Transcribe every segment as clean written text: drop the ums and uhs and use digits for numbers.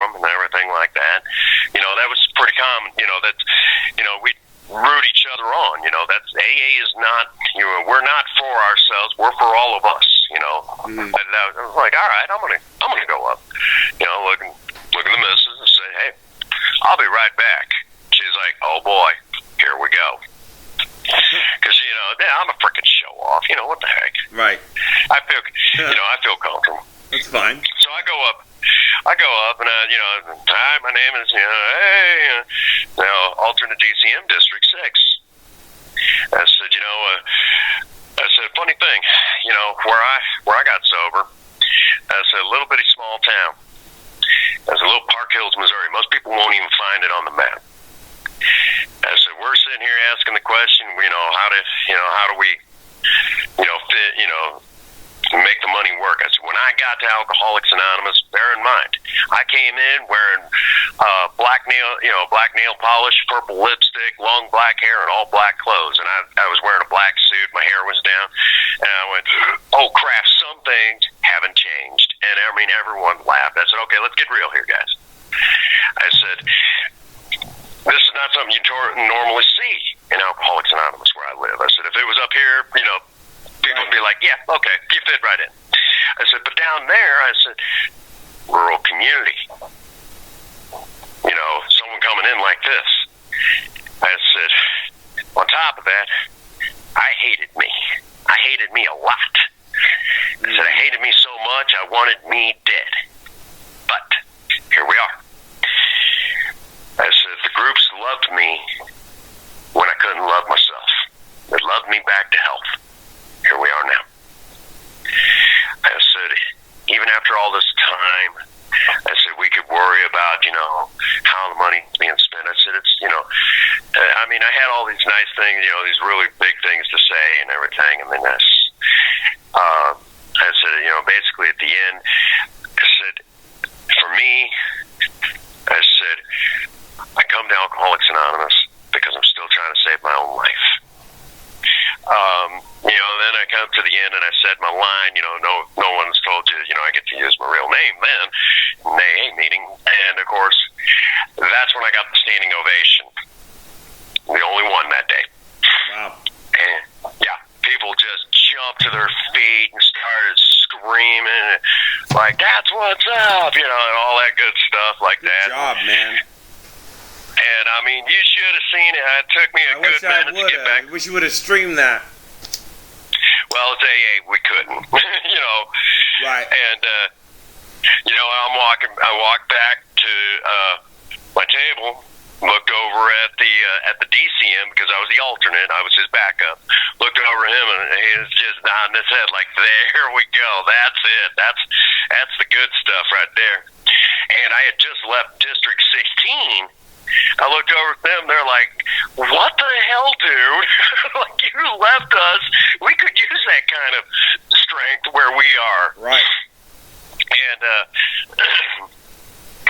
and everything like that. That was pretty common. We root each other on. That's AA is not. We're not for ourselves. We're for all of us. And I was like, all right, I'm gonna go up. Look at the missus and say, hey, I'll be right back. She's like, oh boy, here we go. Because I'm a freaking show off. What the heck? Right. I feel comfortable. That's fine. So I go up and hi, my name is hey, alternate DCM District 6. I said, funny thing, where I got sober, I said, a little bitty small town. I said, little Park Hills, Missouri. Most people won't even find it on the map. I said, we're sitting here asking the question, how do we, fit, make the money work. I said, when I got to Alcoholics Anonymous, bear in mind, I came in wearing black nail polish, purple lipstick, long black hair, and all black clothes. And I was wearing a black suit. My hair was down. And I went, oh, crap, some things haven't changed. And everyone laughed. I said, okay, let's get real here, guys. I said, this is not something you normally see in Alcoholics Anonymous where I live. I said, if it was up here, people would be like, yeah, okay, you fit right in. I said, but down there, I said, rural community. Someone coming in like this. I said, on top of that, I hated me. I hated me a lot. I said, I hated me so much, I wanted me dead. But here we are. I said, the groups loved me when I couldn't love myself. They loved me back to health. Here we are now. I said, even after all this time, I said, we could worry about, how the money's being spent. I said, it's, I had all these nice things, these really big things to say and everything. I said, basically at the end, I said, for me, I said, I come to Alcoholics Anonymous because I'm still trying to save my own life. Then I come to the end and I said my line, no one's told you, I get to use my real name then, in the AA meeting. And of course, that's when I got the standing ovation. The only one that day. Wow. And yeah, people just jumped to their feet and started screaming, like, that's what's up, and all that good stuff like that. Good job, man. And you should have seen it. It took me a good minute to get back. I wish you would have streamed that. Well, it's AA, we couldn't, Right. And, I walked back to my table, looked over at the DCM because I was the alternate. I was his backup. Looked over him and he was just nodding his head like, there we go. That's it. That's the good stuff right there. And I had just left District 16. I looked over at them. They're like, what the hell, dude? Like, you left us. We could use that kind of strength where we are. Right. And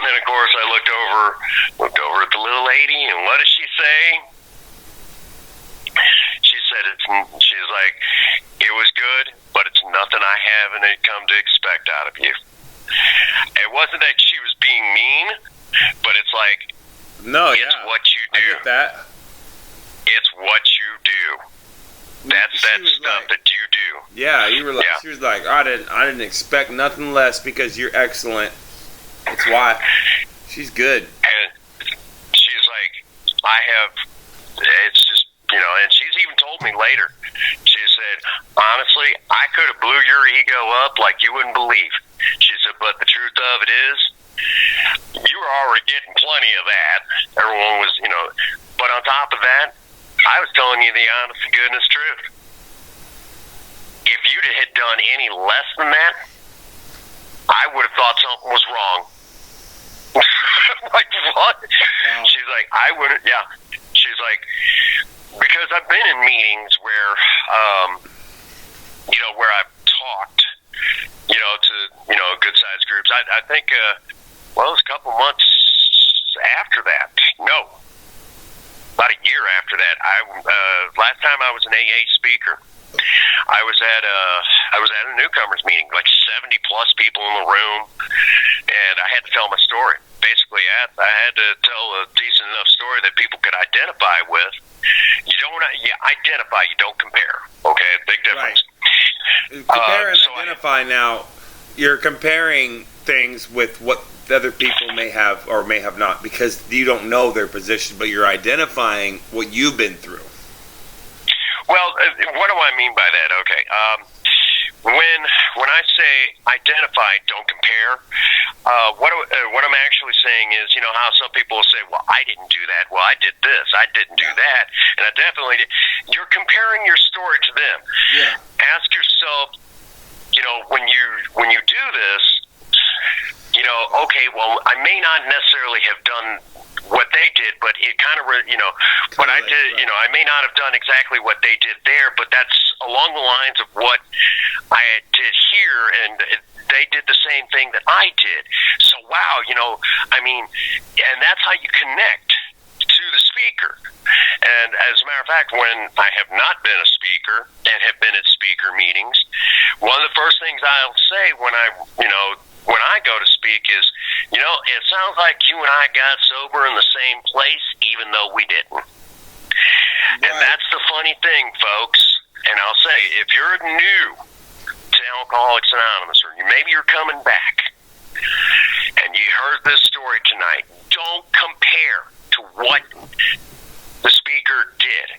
then, of course, I looked over at the little lady, and what does she say? She said, she's like, it was good, but it's nothing I haven't come to expect out of you. It wasn't that she was being mean, but it's like, no, it's what you do. I get that. It's what you do. That's that stuff that you do. Yeah, you were like, she was like, I didn't expect nothing less because you're excellent. That's why. She's good. And she's like, it's just, and she's even told me later. She said, honestly, I could have blew your ego up like you wouldn't believe. She said, but the truth of it is, you were already getting plenty of that. Everyone was, but on top of that, I was telling you the honest to goodness truth. If you'd had done any less than that, I would have thought something was wrong. Like, what? Wow. She's like, I wouldn't, yeah. She's like, because I've been in meetings where, where I've talked, to, good-sized groups. I think, it was a couple months after that. No. About a year after that. Last time I was an AA speaker, I was at a newcomers meeting, like 70 plus people in the room, and I had to tell my story. Exactly. I had to tell a decent enough story that people could identify with. You identify, you don't compare. Okay, big difference. Right. Compare and identify now. You're comparing things with what other people may have or may have not, because you don't know their position, but you're identifying what you've been through. Well, what do I mean by that? Okay. When I say identify, don't compare, what I'm actually saying is, you know how some people will say, well, I didn't do that. Well, I did this. I didn't do that. And I definitely did. You're comparing your story to them. Yeah. Ask yourself, you know, when you do this, you know, okay, well, I may not necessarily have done what they did, but it kind of, you know, what I did, you know, I may not have done exactly what they did there, but that's along the lines of what I did here, and they did the same thing that I did. So, wow, you know, I mean, and that's how you connect to the speaker. And as a matter of fact, when I have not been a speaker and have been at speaker meetings, one of the first things I'll say when I go to speak is, you know, it sounds like you and I got sober in the same place, even though we didn't. Right. And that's the funny thing, folks. And I'll say, if you're new to Alcoholics Anonymous, or maybe you're coming back, and you heard this story tonight, don't compare to what the speaker did.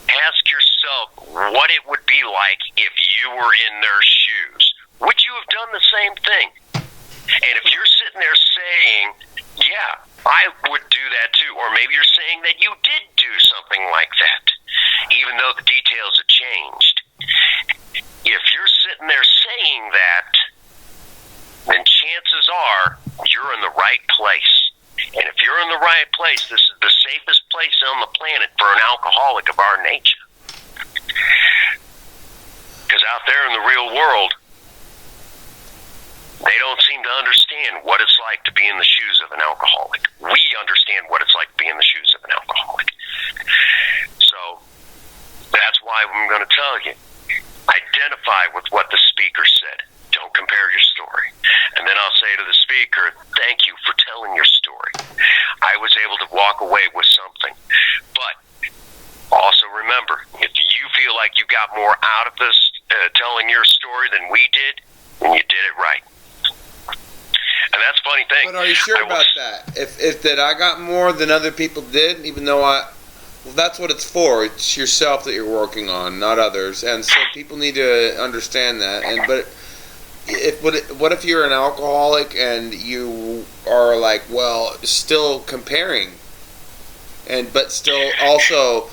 Ask yourself what it would be like if you were in their shoes. Would you have done the same thing? And if you're sitting there saying, yeah, I would do that too, or maybe you're saying that you did do something like that, even though the details have changed. If you're sitting there saying that, then chances are you're in the right place. And if you're in the right place, this is the safest place on the planet for an alcoholic of our nature. Because out there in the real world, they don't seem to understand what it's like to be in the shoes of an alcoholic. We understand what it's like to be in the shoes of an alcoholic. So that's why I'm going to tell you, identify with what the speaker said. Don't compare your story. And then I'll say to the speaker, thank you for telling your story. I was able to walk away with something. But also remember, if you feel like you got more out of this telling your story than we did, then you did it right. And that's a funny thing. But are you sure about that? If that I got more than other people did, even though well, that's what it's for. It's yourself that you're working on, not others. And so people need to understand that. And but what if you're an alcoholic and you are like, well, still comparing, but still also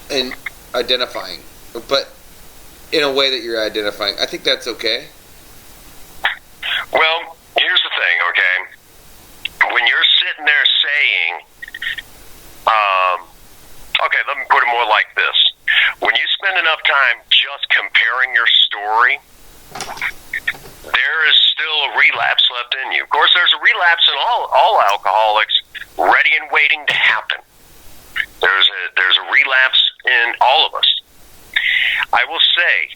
in identifying, but in a way that you're identifying. I think that's okay. Well, here's the thing, okay? When you're sitting there saying, okay, let me put it more like this. When you spend enough time just comparing your story, there is still a relapse left in you. Of course, there's a relapse in all alcoholics, ready and waiting to happen. There's a relapse in all of us. I will say,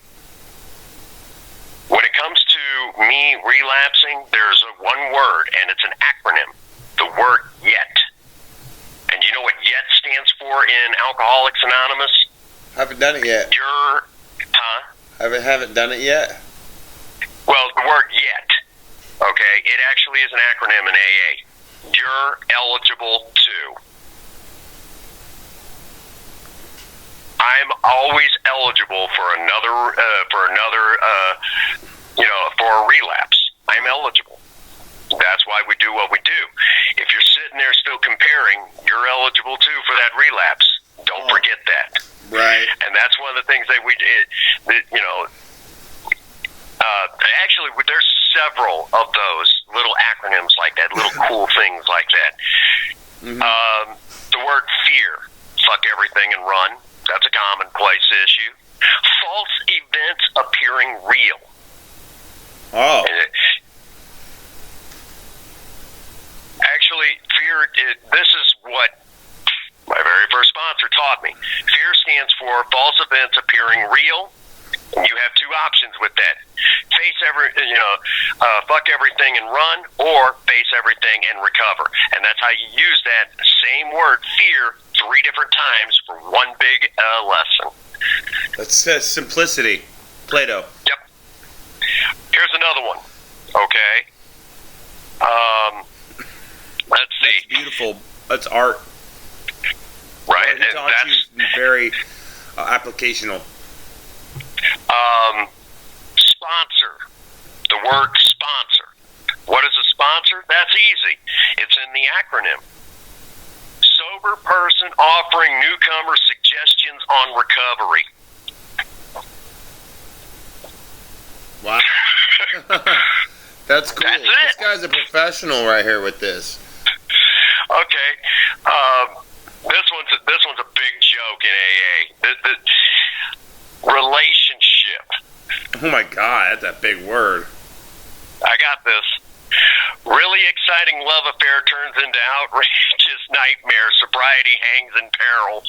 when it comes to me relapsing, there's one word, and it's an acronym. The word YET. And you know what YET stands for in Alcoholics Anonymous? Haven't done it yet. Haven't done it yet. Well, the word YET, okay, it actually is an acronym in AA. You're eligible to. I'm always eligible for another, for a relapse. I'm eligible. That's why we do what we do. If you're sitting there still comparing, you're eligible too for that relapse. Don't forget that. Right. And that's one of the things that we did. Actually, there's several of those little acronyms like that, little cool things like that. Mm-hmm. The word fear, fuck everything and run. That's a commonplace issue. False events appearing real. Oh. Actually, fear, this is what my very first sponsor taught me. Fear stands for false events appearing real. And you have two options with that. fuck everything and run, or face everything and recover. And that's how you use that same word, fear, 3 different times for one big lesson. That's simplicity. Plato. Yep. Here's another one. Okay. Let's see. That's beautiful. That's art. Right. He taught you very applicational. Sponsor. The word sponsor. What is a sponsor? That's easy. It's in the acronym. Sober person offering newcomer suggestions on recovery. Wow. That's cool. That's it. This guy's a professional right here with this. Okay. This one's a big joke in AA. The relationship. Oh my God, that's a big word. I got this. Really exciting love affair turns into outrageous nightmare. Sobriety hangs in peril.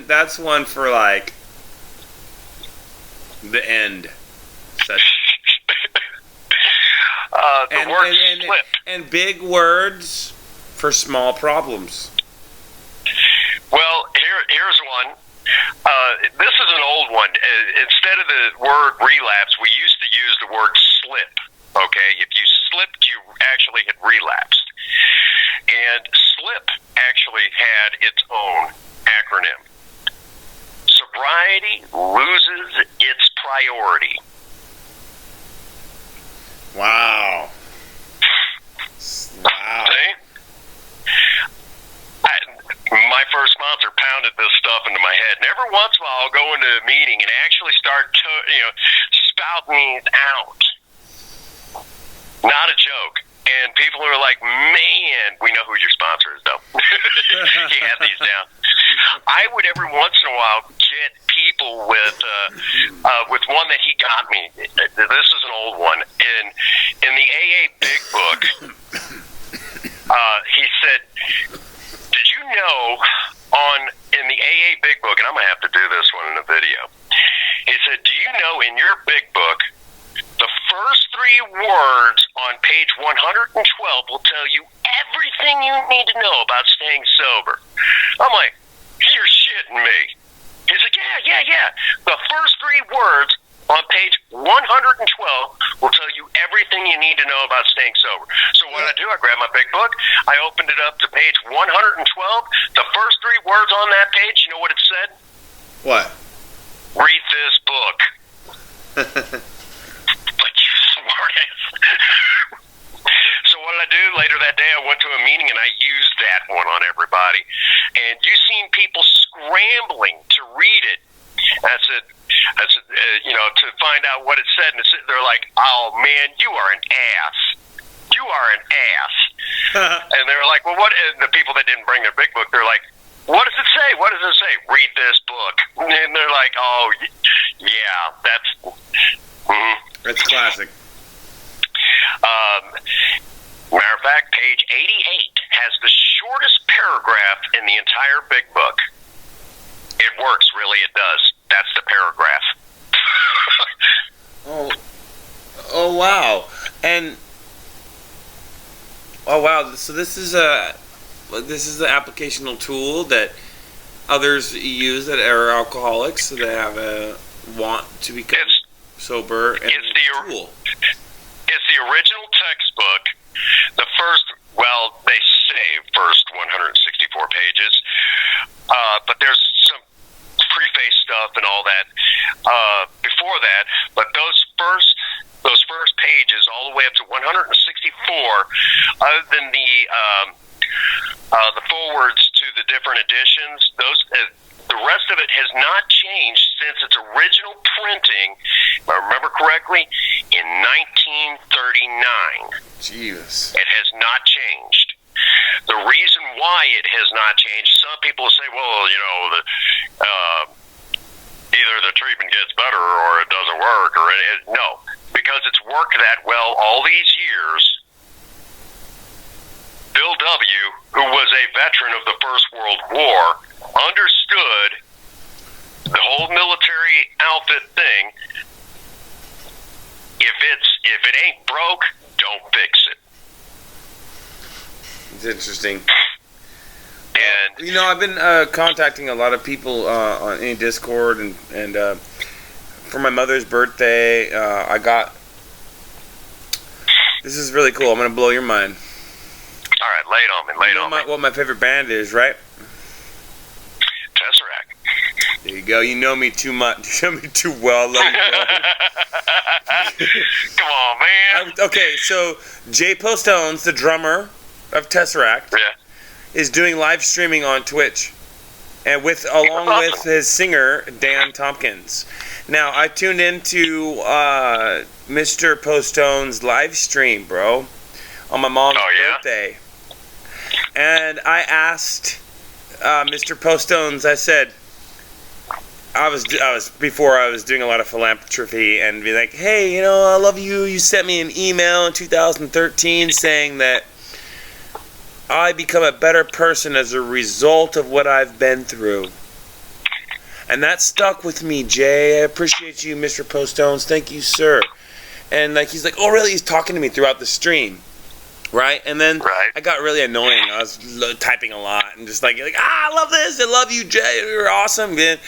That's one for like the end session. The word slip. And big words for small problems. Well, here's one. This is an old one. Instead of the word relapse, we used to use the word slip. Okay, if you slipped, you actually had relapsed. And slip actually had its own acronym. Sobriety loses its priority. Wow. Wow. See? My first sponsor pounded this stuff into my head. And every once in a while, I'll go into a meeting and actually start, spouting these out. Not a joke. And people are like, man, we know who your sponsor is, though. He had these down. I would every once in a while get people with one that he got me. This is an old one. In the AA Big Book, he said, did you know in the AA Big Book, and I'm going to have to do this one in a video. He said, do you know in your Big Book, the first 3 words on page 112 will tell you everything you need to know about staying sober? I'm like, you're shitting me. He's like, yeah. The first 3 words on page 112 will tell you everything you need to know about staying sober. So what I do, I grab my Big Book, I opened it up to page 112. The first 3 words on that page, you know what it said? What? Read this book. Like, you smartass. So what did I do? Later that day, I went to a meeting and I used that one on everybody. And you've seen people scrambling to read it. I said, to find out what it said, and they're like, "Oh man, you are an ass. You are an ass." And they're like, "Well, what?" And the people that didn't bring their Big Book, they're like, "What does it say? What does it say? Read this book." And they're like, "Oh, yeah, that's." That's classic. Matter of fact, page 88 has the shortest paragraph in the entire Big Book. It works, really, it does. That's the paragraph. Oh wow. And wow, so this is an applicational tool that others use that are alcoholics, so they have a want to become sober, and it's the original textbook. The first, they say first 164 pages, but there's some preface stuff and all that before that. But those first pages, all the way up to 164, other than the forwards to the different editions, the rest of it has not changed since its original printing, if I remember correctly, in 1939. Jesus. It has not changed. The reason why it has not changed, some people say, well, either the treatment gets better or it doesn't work, or no, because it's worked that well all these years. Bill W., who was a veteran of the First World War, understood the whole military outfit thing. If it ain't broke, don't fix it. It's interesting. And you know, I've been contacting a lot of people on any Discord, and for my mother's birthday, I got. This is really cool. I'm gonna blow your mind. All right, lay it on me. Lay it on me. What my favorite band is, right? Tesseract. There you go. You know me too much. You know me too well. Love you, bro. Come on, man. Okay, so Jay Postones, the drummer of Tesseract, is doing live streaming on Twitch, and along with his singer Dan Tompkins. Now, I tuned into Mr. Postone's live stream, bro, on my mom's birthday, and I asked Mr. Postones. I said, I was before I was doing a lot of philanthropy, and be like, hey, you know, I love you. You sent me an email in 2013 saying that I become a better person as a result of what I've been through. And that stuck with me, Jay. I appreciate you, Mr. Postones. Thank you, sir. And he's like, oh, really? He's talking to me throughout the stream. Right? And then I got really annoying. I was typing a lot and just like, I love this. I love you, Jay. You're awesome. Man.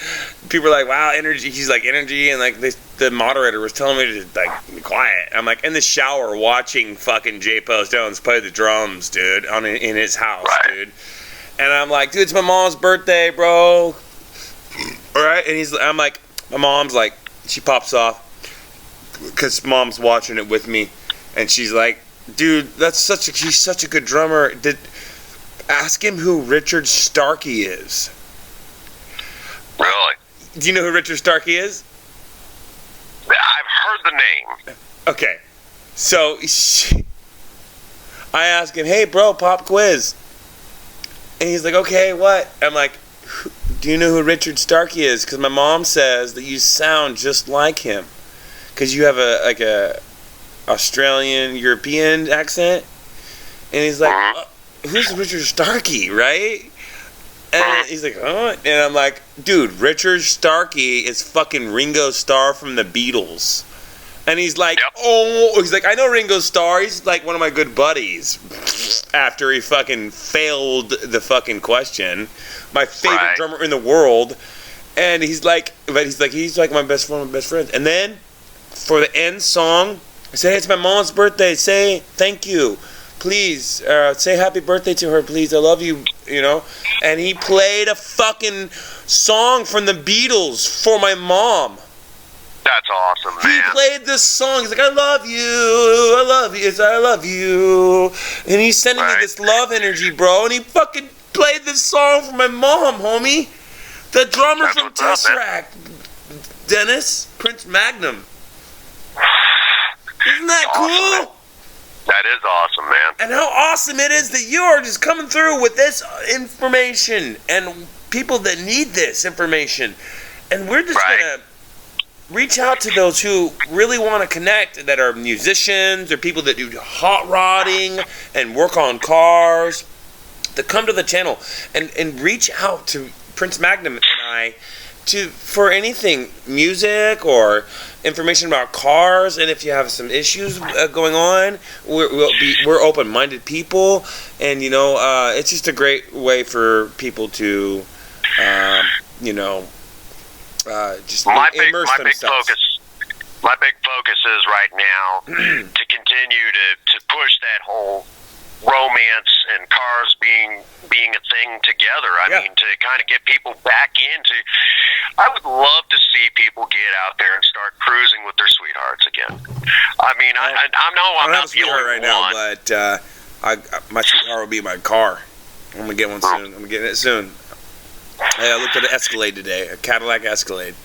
People were like, wow, energy. He's like, energy. And the moderator was telling me to be quiet. I'm like in the shower watching fucking Jay Postones play the drums, dude, in his house, dude. And I'm like, dude, it's my mom's birthday, bro. All right? And I'm like, my mom's like, she pops off because mom's watching it with me. And she's like, dude, he's such a good drummer. Ask him who Richard Starkey is. Really? Do you know who Richard Starkey is? I've heard the name. Okay. So I asked him, hey, bro, pop quiz. And he's like, okay, what? I'm like, do you know who Richard Starkey is? Because my mom says that you sound just like him. Because you have a Australian European accent. And he's like, who's Richard Starkey, right? And he's like, oh. And I'm like, dude, Richard Starkey is fucking Ringo Starr from the Beatles. And he's like, I know Ringo Starr. He's like one of my good buddies. After he fucking failed the fucking question. My favorite drummer in the world. And he's like my best friend. And then for the end song, I said, hey, it's my mom's birthday. Say thank you. Please, say happy birthday to her, please. I love you, you know. And he played a fucking song from the Beatles for my mom. That's awesome, man. He played this song. He's like, I love you. I love you. I love you. And he's sending me this love energy, bro. And he fucking played this song for my mom, homie. The drummer from Tesseract. Dennis, Prince Magnum. Isn't that cool? Awesome, that is awesome, man. And how awesome it is that you are just coming through with this information and people that need this information. And we're just going to reach out to those who really want to connect, that are musicians or people that do hot rodding and work on cars, to come to the channel and reach out to Prince Magnum and I for anything, music or information about cars. And if you have some issues going on, we're open-minded people, and it's just a great way for people to just immerse themselves. My big focus is right now to continue to push that whole romance and cars being a thing together. I mean, to kind of get people back into. I would love to see people get out there and start cruising with their sweethearts again. I mean, I know I'm not the only right now, but my sweetheart will be my car. I'm gonna get one soon. I'm getting it soon. Hey, I looked at an Escalade today, a Cadillac Escalade.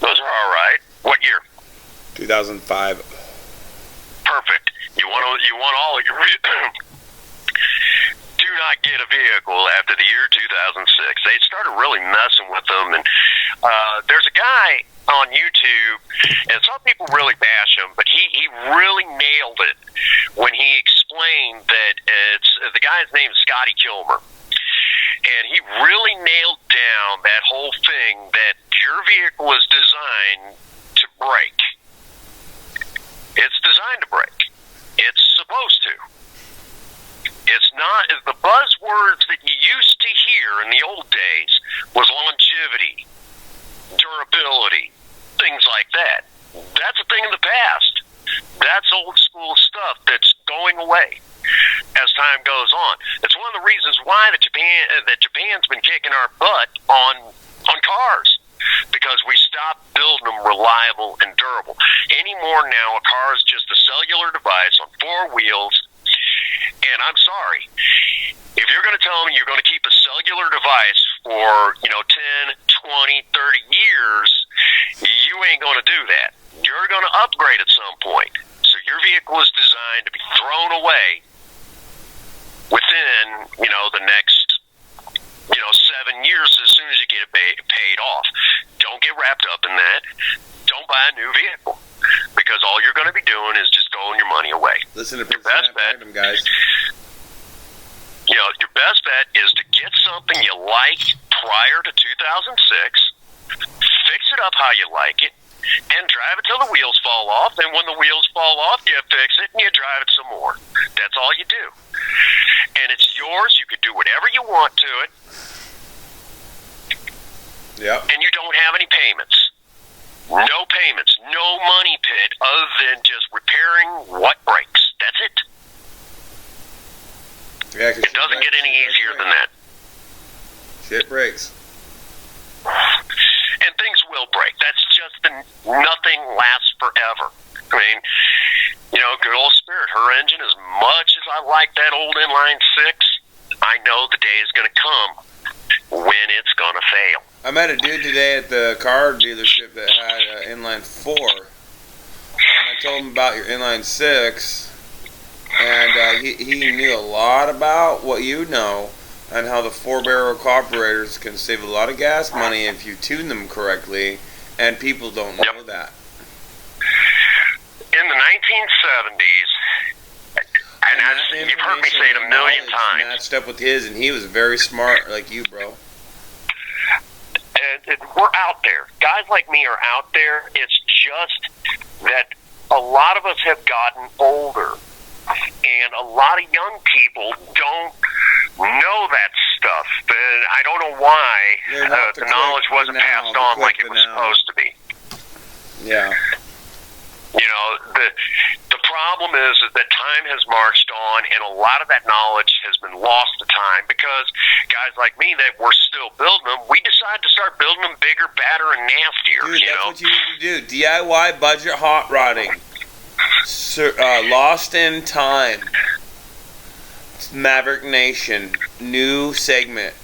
Those are all right. What year? 2005. Perfect. You want all of your. Do not get a vehicle after the year 2006. They started really messing with them, and there's a guy on YouTube, and some people really bash him, but he really nailed it when he explained that the guy's name is Scotty Kilmer. And he really nailed down that whole thing that your vehicle is designed to break. It's designed to break. It's supposed to. It's not, the buzzwords that you used to hear in the old days was longevity, durability, things like that. That's a thing in the past. That's old school stuff that's going away as time goes on. It's one of the reasons why Japan's been kicking our butt on cars, because we stopped building them reliable and durable. Anymore now, a car is just a cellular device on four wheels. And I'm sorry, if you're going to tell me you're going to keep a cellular device for, 10, 20, 30 years, you ain't going to do that. You're going to upgrade at some point. So your vehicle is designed to be thrown away within, the next, 7 years as soon as you get it paid off. Don't get wrapped up in that. Don't buy a new vehicle, because all you're going to be doing is just throwing your money away. Listen to your best bet, Magnum, guys. Your best bet is to get something you like prior to 2006, fix it up how you like it, and drive it till the wheels fall off. And when the wheels fall off, you fix it and you drive it some more. That's all you do. And it's yours. You can do whatever you want to it. Yeah. And you don't have any payments. No payments. No money pit other than just repairing what breaks. That's it. Yeah, it doesn't get any easier than that. Shit breaks. And things will break. That's just nothing lasts forever. I mean, good old Spirit, her engine, as much as I like that old inline 6, I know the day is going to come when it's going to fail. I met a dude today at the car dealership that had an inline 4. And I told him about your inline 6. And he knew a lot about what you know, and how the 4-barrel carburetors can save a lot of gas money if you tune them correctly, and people don't know that. In the 1970s, and you've heard me say it a million times, matched up with his, and he was very smart like you, bro. And we're out there. Guys like me are out there. It's just that a lot of us have gotten older, and a lot of young people don't know that stuff. And I don't know why the knowledge wasn't passed on like it was supposed to be. Yeah. The problem is that time has marched on, and a lot of that knowledge has been lost to time, because guys like me that were still building them, we decided to start building them bigger, badder, and nastier. Dude, that's what you need to do. DIY budget hot rodding. Lost in Time. Maverick Nation. New segment.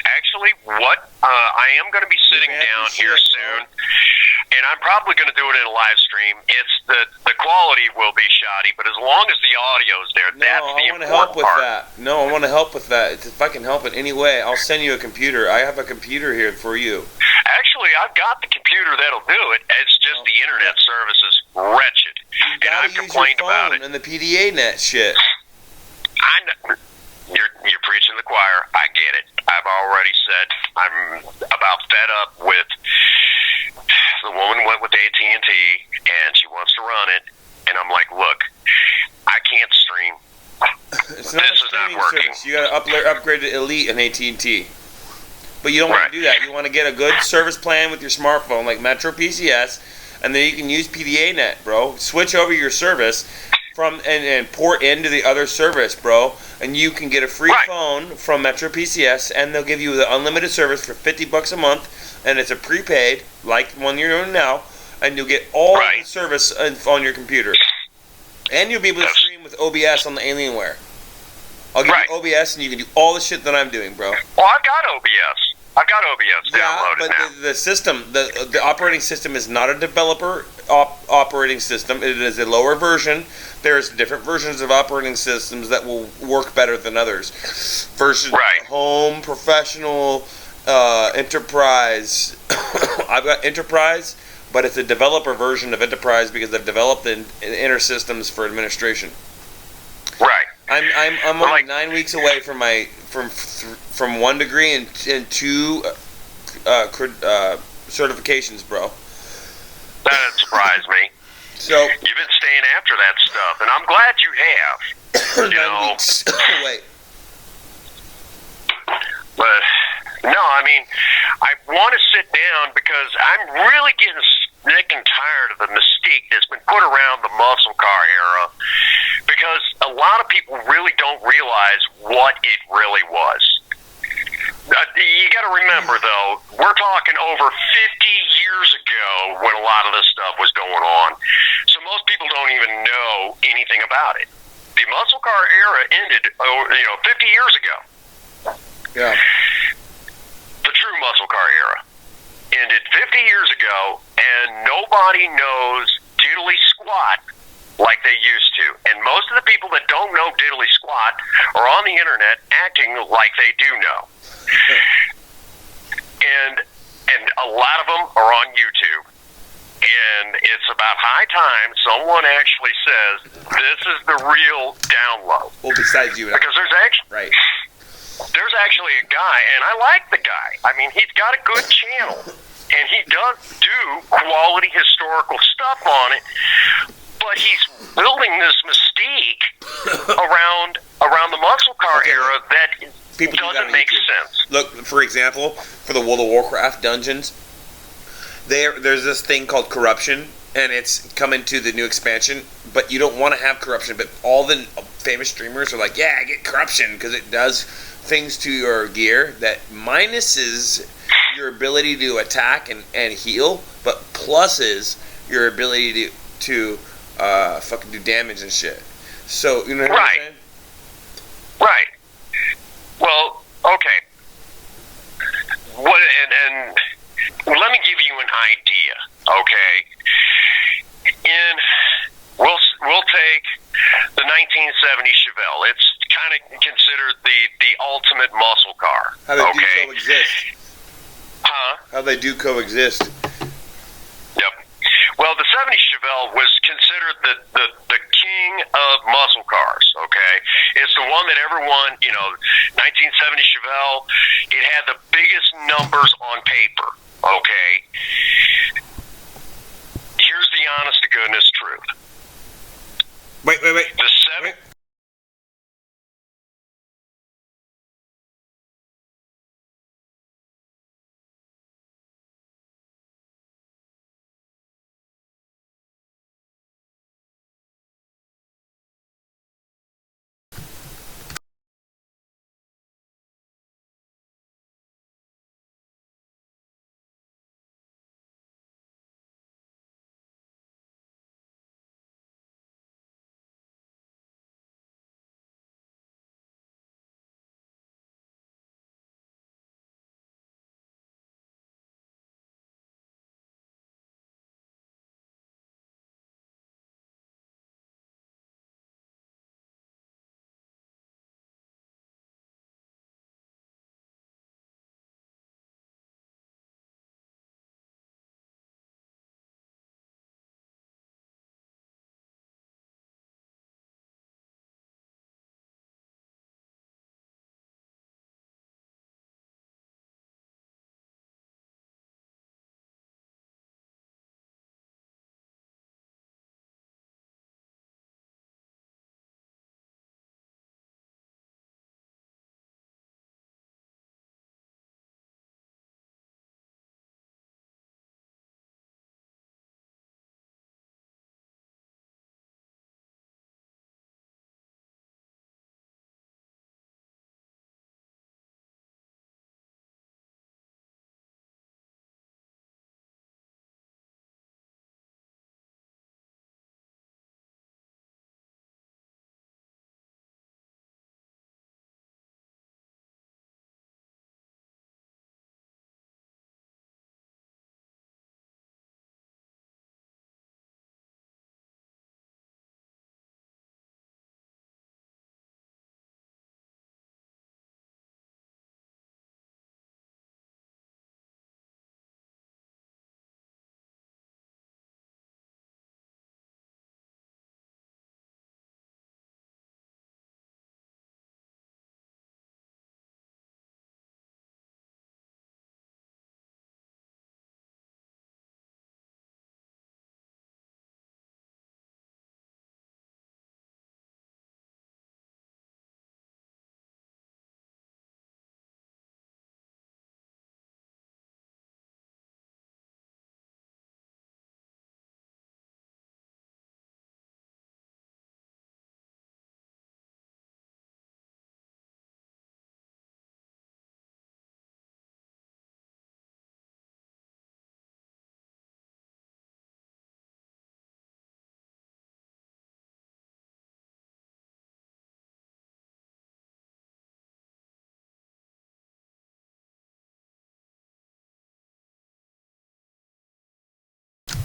Actually, I am going to be sitting down here soon, and I'm probably going to do it in a live stream. It's the quality will be shoddy, but as long as the audio's there, that's the important part. No, I want to help with that. If I can help in any way, I'll send you a computer. I have a computer here for you. Actually, I've got the computer that'll do it. It's just the internet service is wretched, and I've complained about it. And the PDA net shit. I know. You're preaching to the choir. I get it. I've already said I'm about fed up with the woman went with AT&T and she wants to run it, and I'm like, look, I can't stream. It's not this is not working. Service. You got to upgrade to Elite and AT&T. But you don't want to do that. You want to get a good service plan with your smartphone, like Metro PCS, and then you can use PDA net, bro. Switch over your service from and port into the other service, bro. And you can get a free phone from Metro PCS, and they'll give you the unlimited service for $50 a month, and it's a prepaid, like one you're doing now, and you'll get all the service on your computer. And you'll be able to stream with OBS on the Alienware. I'll give you OBS, and you can do all the shit that I'm doing, bro. Well, I've got OBS downloaded but now. the system, the operating system is not a developer operating system. It is a lower version. There's different versions of operating systems that will work better than others. Version home, professional, enterprise. I've got enterprise, but it's a developer version of enterprise because I've developed the inner systems for administration. Right. I'm only 9 weeks away from from 1 degree and 2 certifications, bro. That doesn't surprise me. So you've been staying after that stuff, and I'm glad you have. You know, wait. But no, I mean, I want to sit down because I'm really getting sick and tired of the mystique that's been put around the muscle car era. Because a lot of people really don't realize what it really was. You got to remember, though, we're talking over 50 years ago when a lot of this stuff was going on. So most people don't even know anything about it. The muscle car era ended, 50 years ago. Yeah. The true muscle car era ended 50 years ago, and nobody knows diddly squat like they used to. And most of the people that don't know diddly squat are on the internet acting like they do know. And a lot of them are on YouTube. And it's about high time someone actually says, this is the real download. Well, besides you and because there's actually... Right. There's actually a guy, and I like the guy. I mean, he's got a good channel, and he does do quality historical stuff on it, but he's building this mystique around the muscle car era that doesn't make sense. Look, for example, for the World of Warcraft dungeons, there's this thing called corruption, and it's coming to the new expansion, but you don't want to have corruption, but all the famous streamers are like, yeah, get corruption, because it does things to your gear that minuses your ability to attack and heal, but pluses your ability to fucking do damage and shit. So, you know what I'm saying? Right. Well, okay. What and let me give you an idea, okay? We'll take the 1970 Chevelle. It's kind of considered the ultimate muscle car. How they do coexist. Huh? How they do coexist. Yep. Well, the 70 Chevelle was considered the king of muscle cars, okay? It's the one that everyone, 1970 Chevelle, it had the biggest numbers on paper, okay? Here's the honest to goodness truth. Wait. The 7...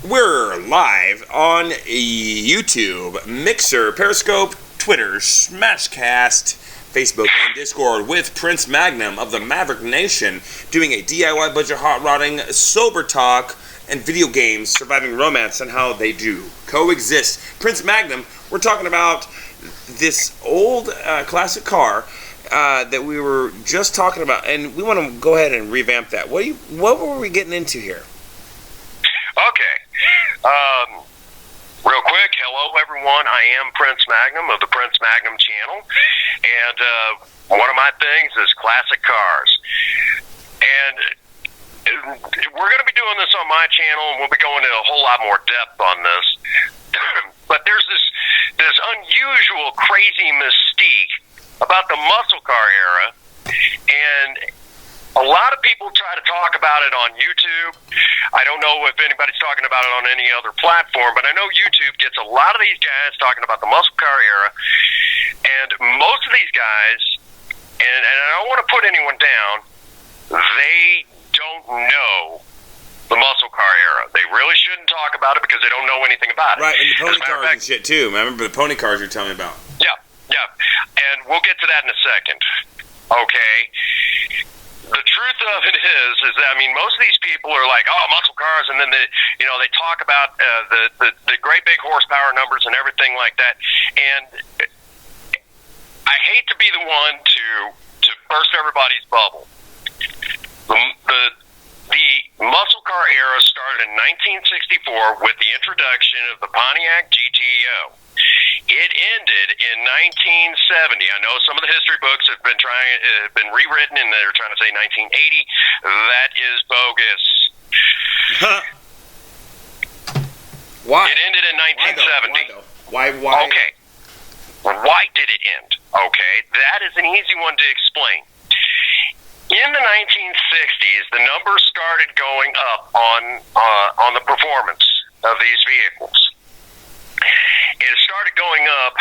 We're live on YouTube, Mixer, Periscope, Twitter, SmashCast, Facebook, and Discord with Prince Magnum of the Maverick Nation doing a DIY budget hot rodding, sober talk, and video games, surviving romance, and how they do coexist. Prince Magnum, we're talking about this old classic car that we were just talking about, and we want to go ahead and revamp that. What were we getting into here? Okay. Real quick, hello everyone. I am Prince Magnum of the Prince Magnum channel, and one of my things is classic cars. And we're going to be doing this on my channel, and we'll be going into a whole lot more depth on this. But there's this unusual, crazy mystique about the muscle car era, and a lot of people try to talk about it on YouTube. I don't know if anybody's talking about it on any other platform, but I know YouTube gets a lot of these guys talking about the muscle car era, and most of these guys, and I don't want to put anyone down, they don't know the muscle car era. They really shouldn't talk about it because they don't know anything about it. Right, and the pony cars and shit too. I remember the pony cars you're telling me about. Yeah, and we'll get to that in a second. Okay. The truth of it is that, I mean, most of these people are like, oh, muscle cars, and then they talk about the great big horsepower numbers and everything like that. And I hate to be the one to burst everybody's bubble. The muscle car era started in 1964 with the introduction of the Pontiac GTO. It ended in 1970. I know some of the history books have been rewritten, and they're trying to say 1980. That is bogus. Why? It ended in 1970. Why? Okay. Why did it end? Okay, that is an easy one to explain. In the 1960s, the numbers started going up on the performance of these vehicles. It started going up,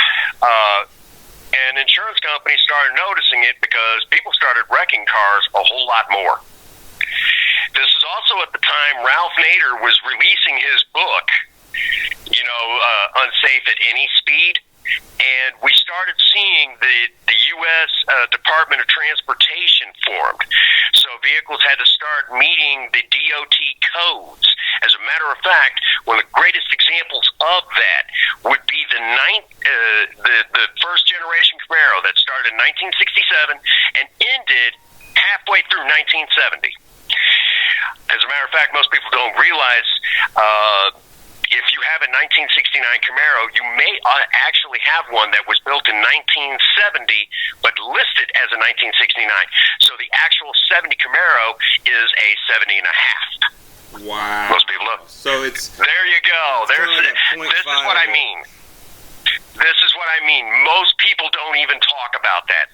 and insurance companies started noticing it because people started wrecking cars a whole lot more. This is also at the time Ralph Nader was releasing his book, Unsafe at Any Speed. And we started seeing the U.S. Department of Transportation formed. So vehicles had to start meeting the DOT codes. As a matter of fact, one of the greatest examples of that would be the first generation Camaro that started in 1967 and ended halfway through 1970. As a matter of fact, most people don't realize if you have a 1969 Camaro, you may actually have one that was built in 1970 but listed as a 1969. So the actual 70 Camaro is a 70 and a half. Wow. Most people know. So it's... There you go. This is what I mean. This is what I mean. Most people don't even talk about that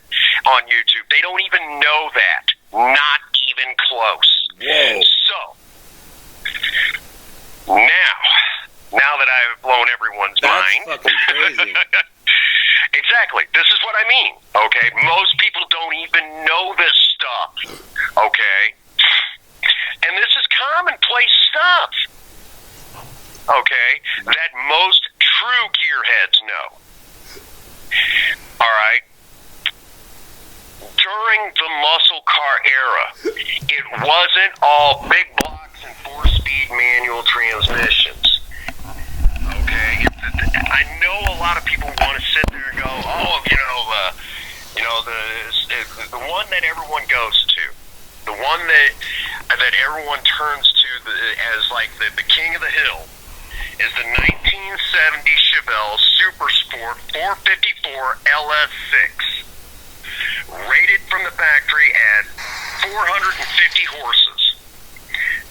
on YouTube. They don't even know that. Not even close. Whoa. So, now that I've blown everyone's mind. That's fucking crazy. Exactly. This is what I mean. Okay? Most people don't even know this stuff. Okay? And this is commonplace stuff. Okay? That most true gearheads know. All right? During the muscle car era, it wasn't all big blocks and 4-speed manual transmissions. Okay, I know a lot of people want to sit there and go, oh, the one that everyone goes to, the one that everyone turns to as like the king of the hill, is the 1970 Chevelle Super Sport 454 LS6, rated from the factory at 450 horses.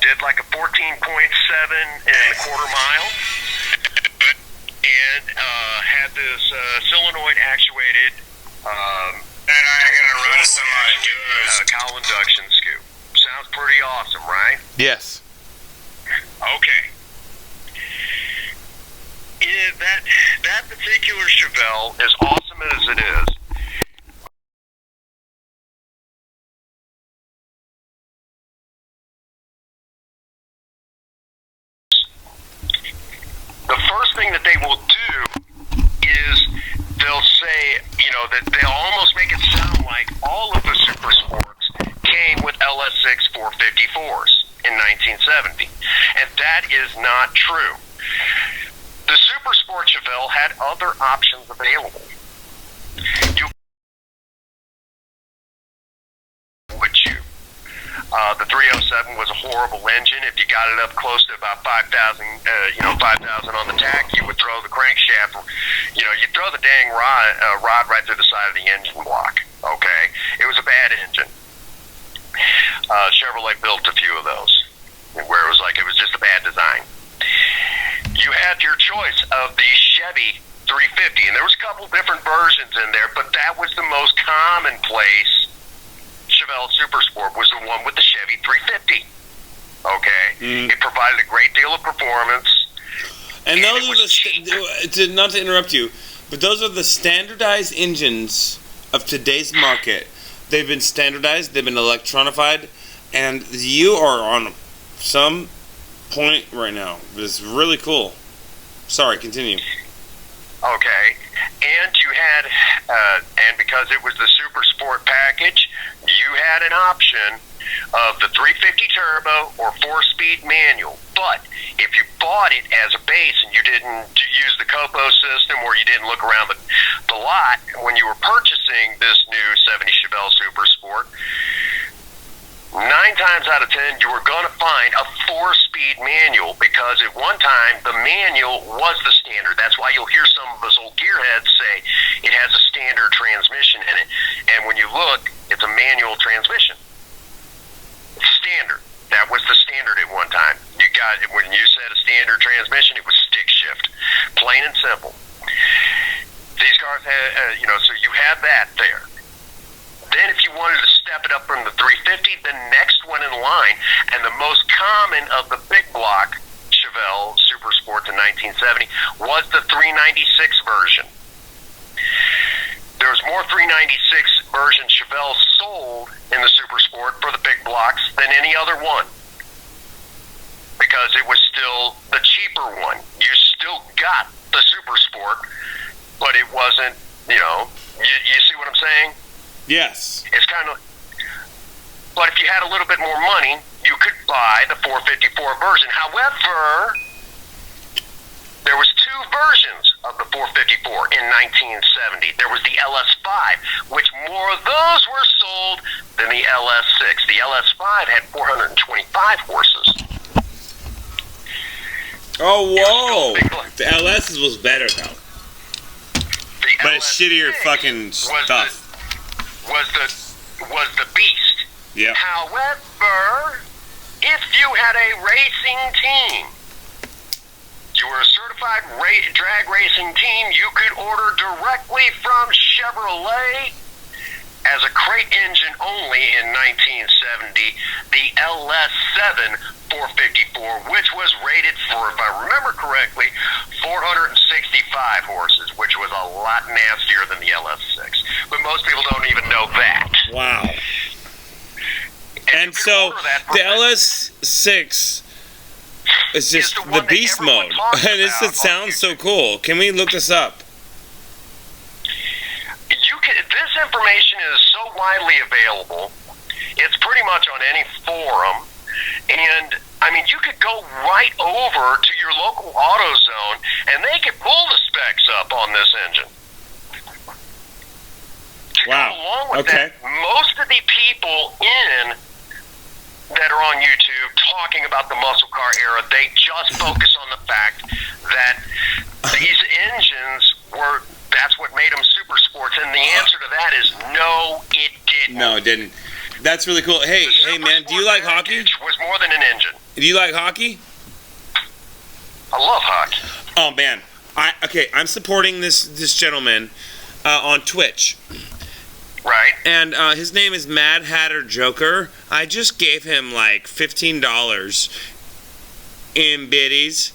Did like a 14.7 in a quarter mile. And had this solenoid actuated cowl induction scoop. Sounds pretty awesome, right? Yes. Okay. That particular Chevelle, as awesome as it is, thing that they will do is they'll say, that they'll almost make it sound like all of the Super Sports came with LS6 454s in 1970. And that is not true. The Super Sport Chevelle had other options available. The 307 was a horrible engine. If you got it up close to about 5,000, 5,000 on the tack, you would throw the crankshaft. You'd throw the dang rod right through the side of the engine block. Okay, it was a bad engine. Chevrolet built a few of those, where it was just a bad design. You had your choice of the Chevy 350, and there was a couple different versions in there, but that was the most commonplace. Chevelle Super Sport was the one with the Chevy 350. Okay, It provided a great deal of performance. And those are not to interrupt you, but those are the standardized engines of today's market. They've been standardized, they've been electronified, and you are on some point right now. It's really cool. Sorry, continue. Okay, and you had, and because it was the Super Sport package, you had an option of the 350 turbo or 4-speed manual. But if you bought it as a base and you didn't use the Copo system, or you didn't look around the lot when you were purchasing this new 70 Chevelle Super Sport, 9 times out of 10, you were going to find a 4-speed manual, because at one time, the manual was the standard. That's why you'll hear some of us old gearheads say it has a standard transmission in it. And when you look, it's a manual transmission. It's standard. That was the standard at one time. When you said a standard transmission, it was stick shift. Plain and simple. These cars had, so you had that there. Then if you wanted to step it up from the 350, the next one in line, and the most common of the big block Chevelle Super Sports in 1970, was the 396 version. There was more 396 version Chevelle sold in the Super Sport for the big blocks than any other one, because it was still the cheaper one. You still got the Super Sport, but it wasn't, you see what I'm saying? Yes. It's kind of, but if you had a little bit more money, you could buy the 454 version. However, there was 2 versions of the 454 in 1970. There was the LS5, which more of those were sold than the LS6. The LS5 had 425 horses. Oh, whoa! The LS was better, though. But it's shittier fucking stuff. Was the beast. Yeah. However, if you had a racing team, you were a certified drag racing team, you could order directly from Chevrolet as a crate engine only in 1970 the LS7 454, which was rated for, if I remember correctly, 465 horses, which was a lot nastier than the LS6. But most people don't even know that. Wow. And so the LS6 is just the beast mode. And it sounds so cool. Can we look this up? This information is so widely available. It's pretty much on any forum. And, you could go right over to your local AutoZone, and they could pull the specs up on this engine. To go along with that, most of the people that are on YouTube talking about the muscle car era, they just focus on the fact that these engines that's what made them super sports, and the answer to that is no, it didn't. No, it didn't. That's really cool. Hey man, do you like hockey? Was more than an engine. Do you like hockey? I love hockey. Oh man, I'm supporting this gentleman on Twitch. Right. And his name is Mad Hatter Joker. I just gave him like $15 in biddies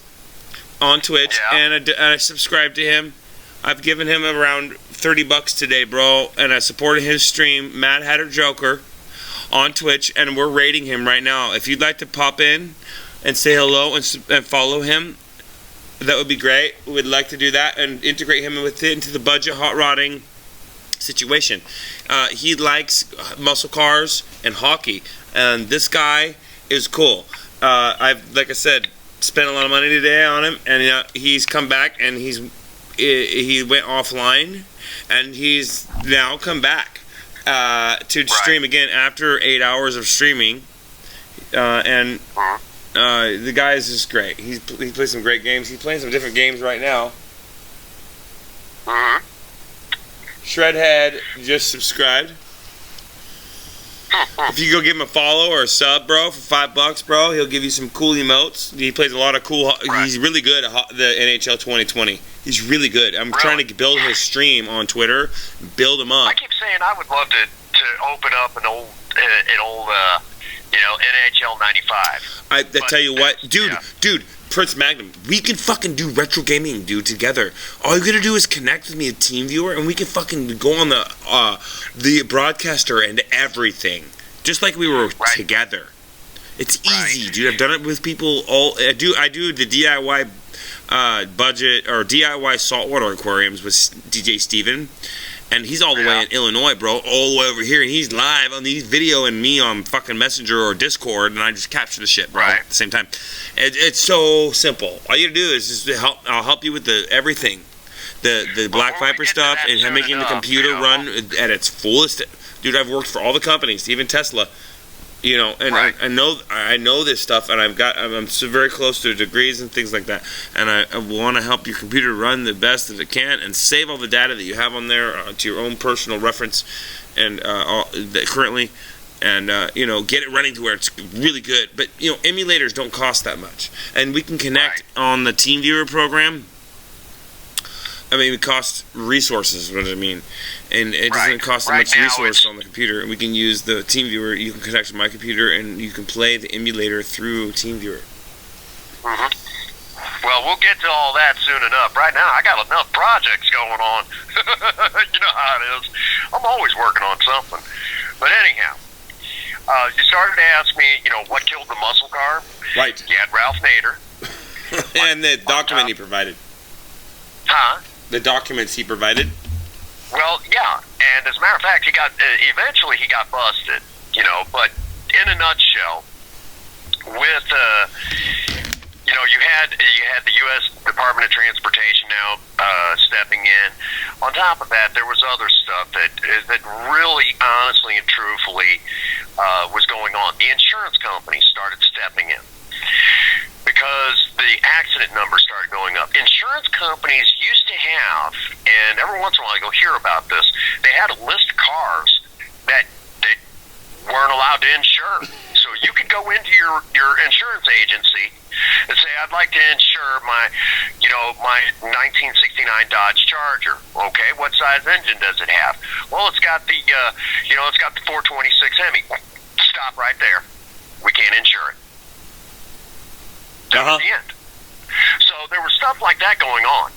on Twitch, and I subscribed to him. I've given him around $30 today, bro, and I supported his stream, Mad Hatter Joker, on Twitch, and we're rating him right now. If you'd like to pop in and say hello and follow him, that would be great. We'd like to do that and integrate him into the budget hot rodding situation. He likes muscle cars and hockey, and this guy is cool. I've, like I said, spent a lot of money today on him, and he's come back, and he went offline, and he's now come back to stream again after 8 hours of streaming, and the guy is just great. He plays some great games. He's playing some different games right now. Shredhead just subscribed. If you go give him a follow or a sub, bro, for $5, bro, he'll give you some cool emotes. He plays a lot of cool. He's really good at the NHL 2020. He's really good. I'm trying to build his stream on Twitter, build him up. I keep saying I would love to open up an old NHL 95. I tell you what, dude. Prince Magnum, we can fucking do retro gaming, dude, together. All you gotta do is connect with me, a TeamViewer, and we can fucking go on the broadcaster and everything, just like we were together. It's easy, dude. I've done it with people. I do the DIY budget or DIY saltwater aquariums with DJ Steven. And he's all the way in Illinois, bro, all the way over here. And he's live on these video and me on fucking Messenger or Discord, and I just capture the shit, bro, at the same time. It's so simple. All you gotta do is just I'll help you with everything. The Black Viper stuff and making the computer run at its fullest. Dude, I've worked for all the companies, even Tesla. And I know this stuff, and I'm so very close to degrees and things like that, and I want to help your computer run the best that it can and save all the data that you have on there to your own personal reference, and currently, and get it running to where it's really good. But emulators don't cost that much, and we can connect on the TeamViewer program. I mean, it costs resources, what I mean. And it doesn't cost so much resource on the computer. And we can use the TeamViewer. You can connect to my computer, and you can play the emulator through TeamViewer. Well, we'll get to all that soon enough. Right now, I got enough projects going on. You know how it is. I'm always working on something. But anyhow, you started to ask me, what killed the muscle car? Right. You had Ralph Nader. And the document he provided. Huh? The documents he provided. Well, yeah, and as a matter of fact, eventually he got busted, but in a nutshell, with, you had the U.S. Department of Transportation now stepping in. On top of that, there was other stuff that really, honestly and truthfully was going on. The insurance companies started stepping in, because the accident numbers started going up. Insurance companies used to have, and every once in a while you'll hear about this, they had a list of cars that they weren't allowed to insure. So you could go into your insurance agency and say, I'd like to insure my 1969 Dodge Charger. Okay, what size engine does it have? Well, it's got the 426 Hemi. Stop right there. We can't insure it. That was the end. So there was stuff like that going on.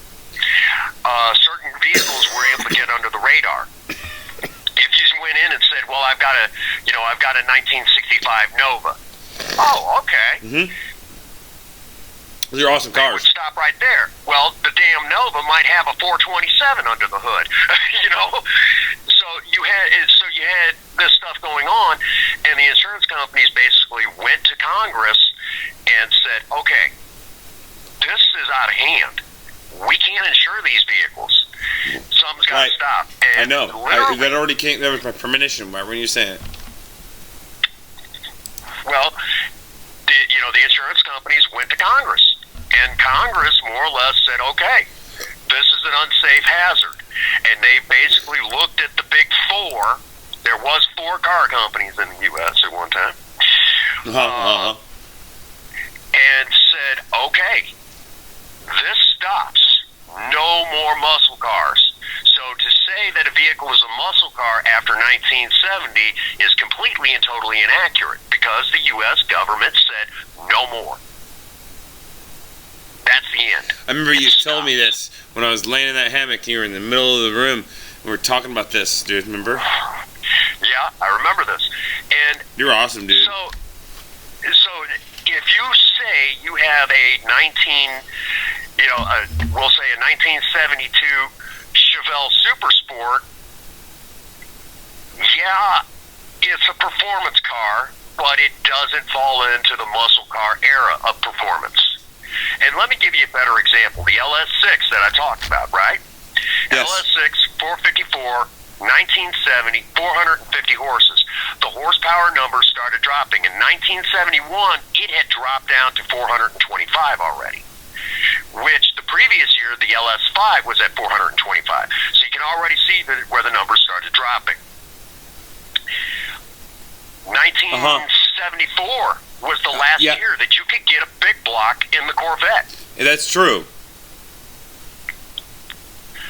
Certain vehicles were able to get under the radar. If you went in and said, "Well, I've got a 1965 Nova." Oh, okay. Those are awesome cars. They would stop right there. Well, the damn Nova might have a 427 under the hood. So you had this stuff going on, and the insurance companies basically went to Congress and said, okay, this is out of hand. We can't insure these vehicles. Something's got to stop. And I know. That already came. That was my premonition. Why were you saying it? Well, the insurance companies went to Congress, and Congress more or less said, okay, this is an unsafe hazard. And they basically looked at the big four. There was 4 car companies in the U.S. at one time. And said, okay, this stops. No more muscle cars. So to say that a vehicle is a muscle car after 1970 is completely and totally inaccurate, because the U.S. government said no more. That's the end. I remember you told me this when I was laying in that hammock here in the middle of the room. We were talking about this, dude, remember? Yeah, I remember this. And you're awesome, dude. So if you say you have a 19 we'll say a 1972 Chevelle Super Sport. Yeah, it's a performance car, but it doesn't fall into the muscle car era of performance. And let me give you a better example. The LS6 that I talked about, right? Yes. LS6, 454, 1970, 450 horses. The horsepower numbers started dropping. In 1971, it had dropped down to 425 already, which the previous year, the LS5 was at 425. So you can already see where the numbers started dropping. 1974 was the last year that you could get a big block in the Corvette. That's true.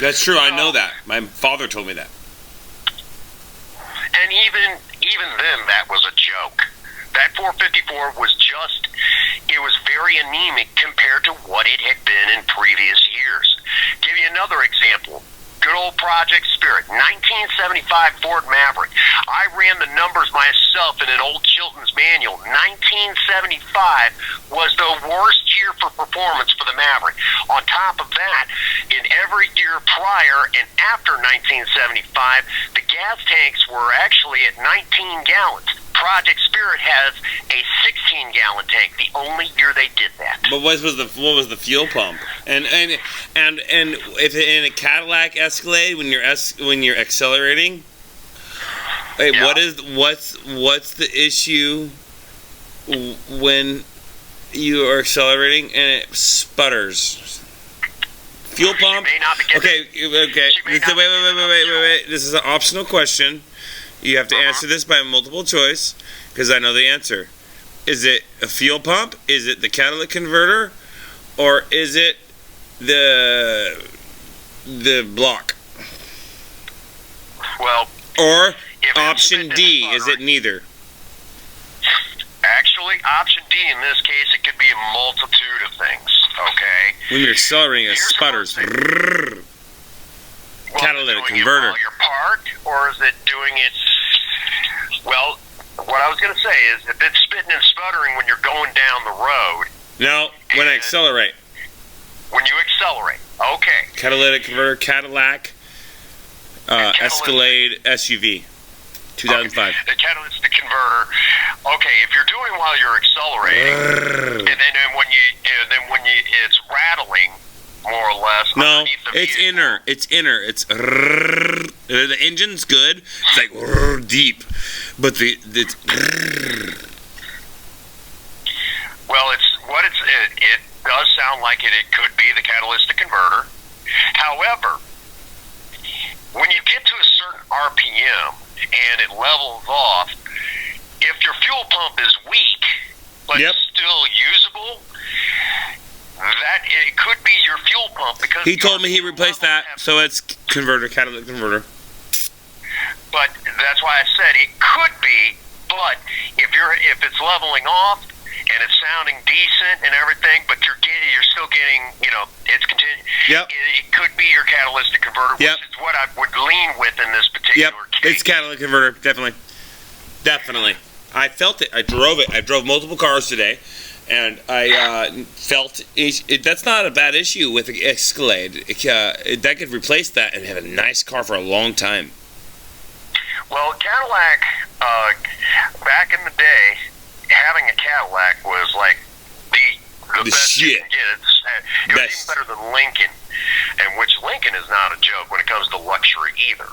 That's true. I know that. My father told me that. And even then, that was a joke. That 454 was it was very anemic compared to what it had been in previous years. Give you another example. Good old Project Spirit, 1975 Ford Maverick. I ran the numbers myself in an old Chilton's manual. 1975 was the worst year for performance for the Maverick. On top of that, in every year prior and after 1975, the gas tanks were actually at 19 gallons. Project Spirit has a 16-gallon tank. The only year they did that. But what was the fuel pump? And if in a Cadillac Escalade when you're accelerating, wait, what's the issue when you are accelerating and it sputters? Fuel pump? Okay. Wait. This is an optional question. You have to answer this by multiple choice because I know the answer. Is it a fuel pump? Is it the catalytic converter? Or is it the block? Well, or option D, is it neither? Actually, option D in this case, it could be a multitude of things, okay? When you're accelerating, it sputters. Catalytic converter. While you're parked, or is it doing it? Well, what I was going to say is, if it's spitting and sputtering when you're going down the road. No, when I accelerate. When you accelerate, okay. Catalytic converter, Cadillac, Escalade SUV, 2005. Okay. The catalytic converter. Okay, if you're doing while you're accelerating, and then when it's rattling. More or less. No, it's inner. It's inner. It's the engine's good. It's like deep, but it's well, it does sound like it could be the catalytic converter. However, when you get to a certain RPM and it levels off, if your fuel pump is weak but still usable. That it could be your fuel pump because he told me he replaced that, so it's catalytic converter. But that's why I said it could be. But if it's leveling off and it's sounding decent and everything, but you're still getting it's continuing. Yep. It could be your catalytic converter, which is what I would lean with in this particular case. It's catalytic converter, definitely. I felt it. I drove it. I drove multiple cars today. And I felt that's not a bad issue with the Escalade. That could replace that and have a nice car for a long time. Well, Cadillac, back in the day, having a Cadillac was like the best shit. You can get. It was even better than Lincoln, and which Lincoln is not a joke when it comes to luxury either.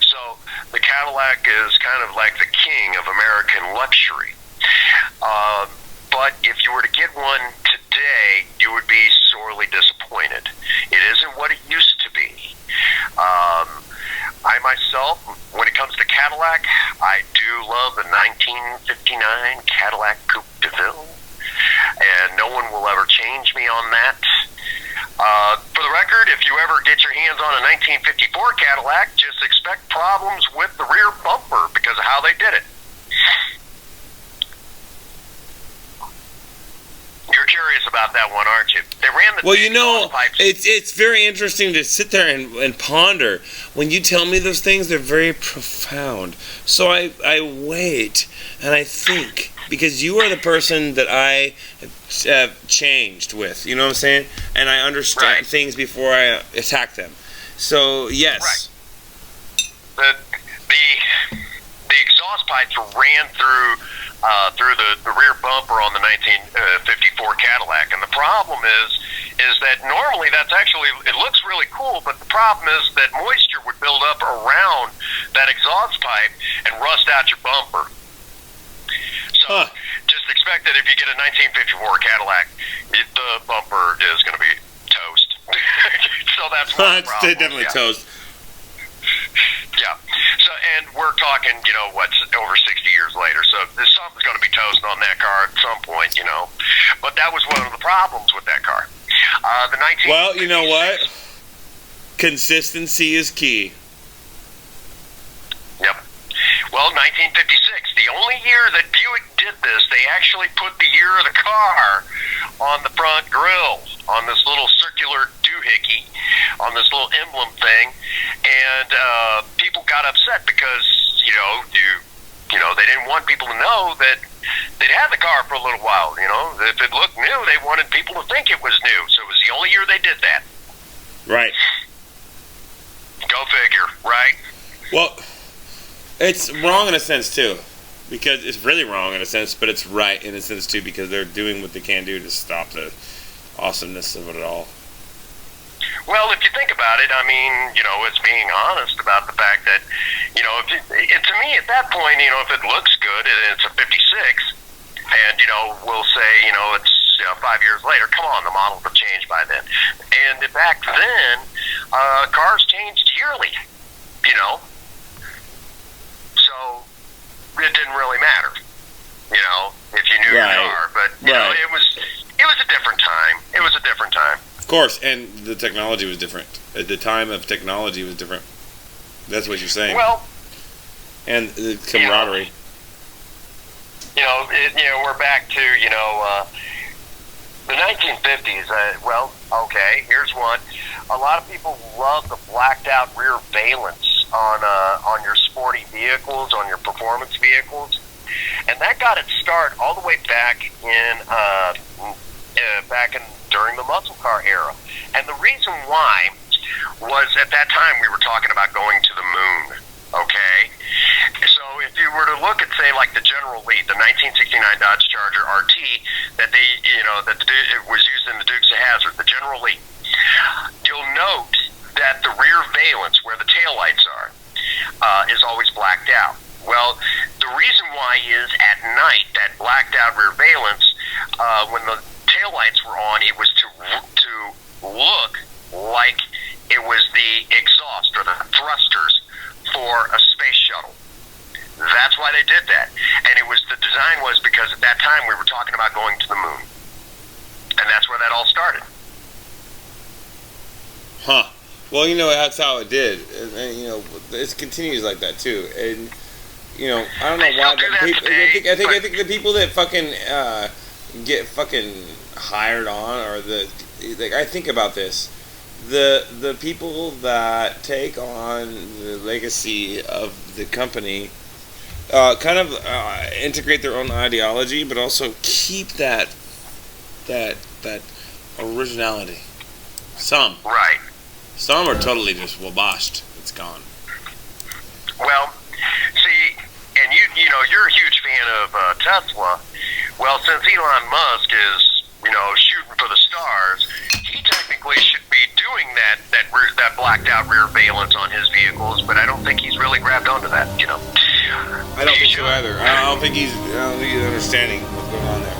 So the Cadillac is kind of like the king of American luxury. But if you were to get one today, you would be sorely disappointed. It isn't what it used to be. I myself, when it comes to Cadillac, I do love the 1959 Cadillac Coupe de Ville, and no one will ever change me on that. For the record, if you ever get your hands on a 1954 Cadillac, just expect problems with the rear bumper because of how they did it. You're curious about that one, aren't you? They ran the Well, you know, exhaust pipes. it's very interesting to sit there and ponder. When you tell me those things, they're very profound. So I wait and I think, because you are the person that I have changed with. You know what I'm saying? And I understand things before I attack them. So yes. Right. The exhaust pipes ran through the rear bumper on the 1954 Cadillac, and the problem is that normally that's actually, it looks really cool, but the problem is that moisture would build up around that exhaust pipe and rust out your bumper. So just expect that if you get a 1954 Cadillac, the bumper is going to be toast. So that's one problem. It's definitely toast. Yeah. So, and we're talking, you know, what's over 60 years later. So there's something's going to be toast on that car at some point, you know. But that was one of the problems with that car. Well, you know what? Consistency is key. Yep. Well, 1956, the only year that Buick did this, they actually put the year of the car on the front grille, on this little circular doohickey, on this little emblem thing, and people got upset because, you know, they didn't want people to know that they'd had the car for a little while. You know, if it looked new, they wanted people to think it was new. So it was the only year they did that. Right. Go figure, right? Well, it's wrong in a sense too, because it's really wrong in a sense, but it's right in a sense too, because they're doing what they can do to stop the awesomeness of it all. Well, if you think about it, I mean, you know, it's being honest about the fact that, you know, to me at that point, you know, if it looks good and it's a 56, and, you know, we'll say, you know, it's 5 years later, come on, the models have changed by then. And back then, cars changed yearly, you know. So it didn't really matter, you know, if you knew your car. But, you know, it was a different time. It was a different time. Of course, and the technology was different. At the time of technology was different. That's what you're saying. Well, and the camaraderie. You know, we're back to, you know, the 1950s. Well, okay, here's one. A lot of people love the blacked out rear valence on your sporty vehicles, on your performance vehicles, and that got its start all the way back during the muscle car era. And the reason why was at that time we were talking about going to the moon. Okay, so if you were to look at, say, like the General Lee, the 1969 Dodge Charger RT that it was used in the Dukes of Hazzard, the General Lee, you'll note that the rear valence, where the taillights are, is always blacked out. Well, the reason why is at night that blacked out rear valence, when the taillights were on, it was to look like it was the exhaust or the thrusters for a space shuttle. That's why they did that. And the design was because at that time we were talking about going to the moon. And that's where that all started. Huh. Well, you know, that's how it did. And you know, it continues like that too. And you know, I don't know why. I think the people that fucking get fucking hired on, or I think about this. The people that take on the legacy of the company kind of integrate their own ideology, but also keep that originality. Some are totally just wabashed. It's gone. Well, see, and you know, you're a huge fan of Tesla. Well, since Elon Musk is, you know, shooting for the stars, he technically should be doing that blacked out rear valence on his vehicles, but I don't think he's really grabbed onto that, you know. I don't think so either. I don't think he's understanding what's going on there,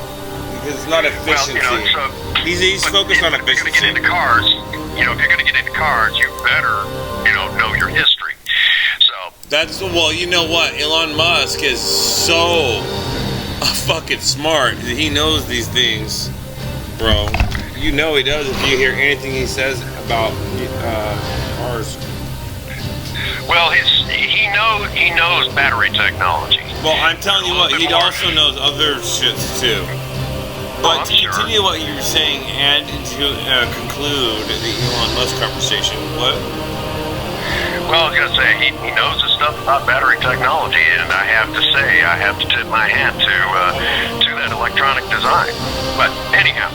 because it's not efficiency. Well, you know, he's focused on efficiency. If you're going to get into cars, you know, you better, you know your history. So well, you know what? Elon Musk is so fucking smart. He knows these things, bro. You know he does if you hear anything he says about cars. Well, he knows battery technology. Well, I'm telling you what, he also knows other shits too. But to continue what you were saying and to conclude the Elon Musk conversation, what? Well, I was going to say, he knows his stuff about battery technology, and I have to say, I have to tip my hat to that electronic design. But anyhow,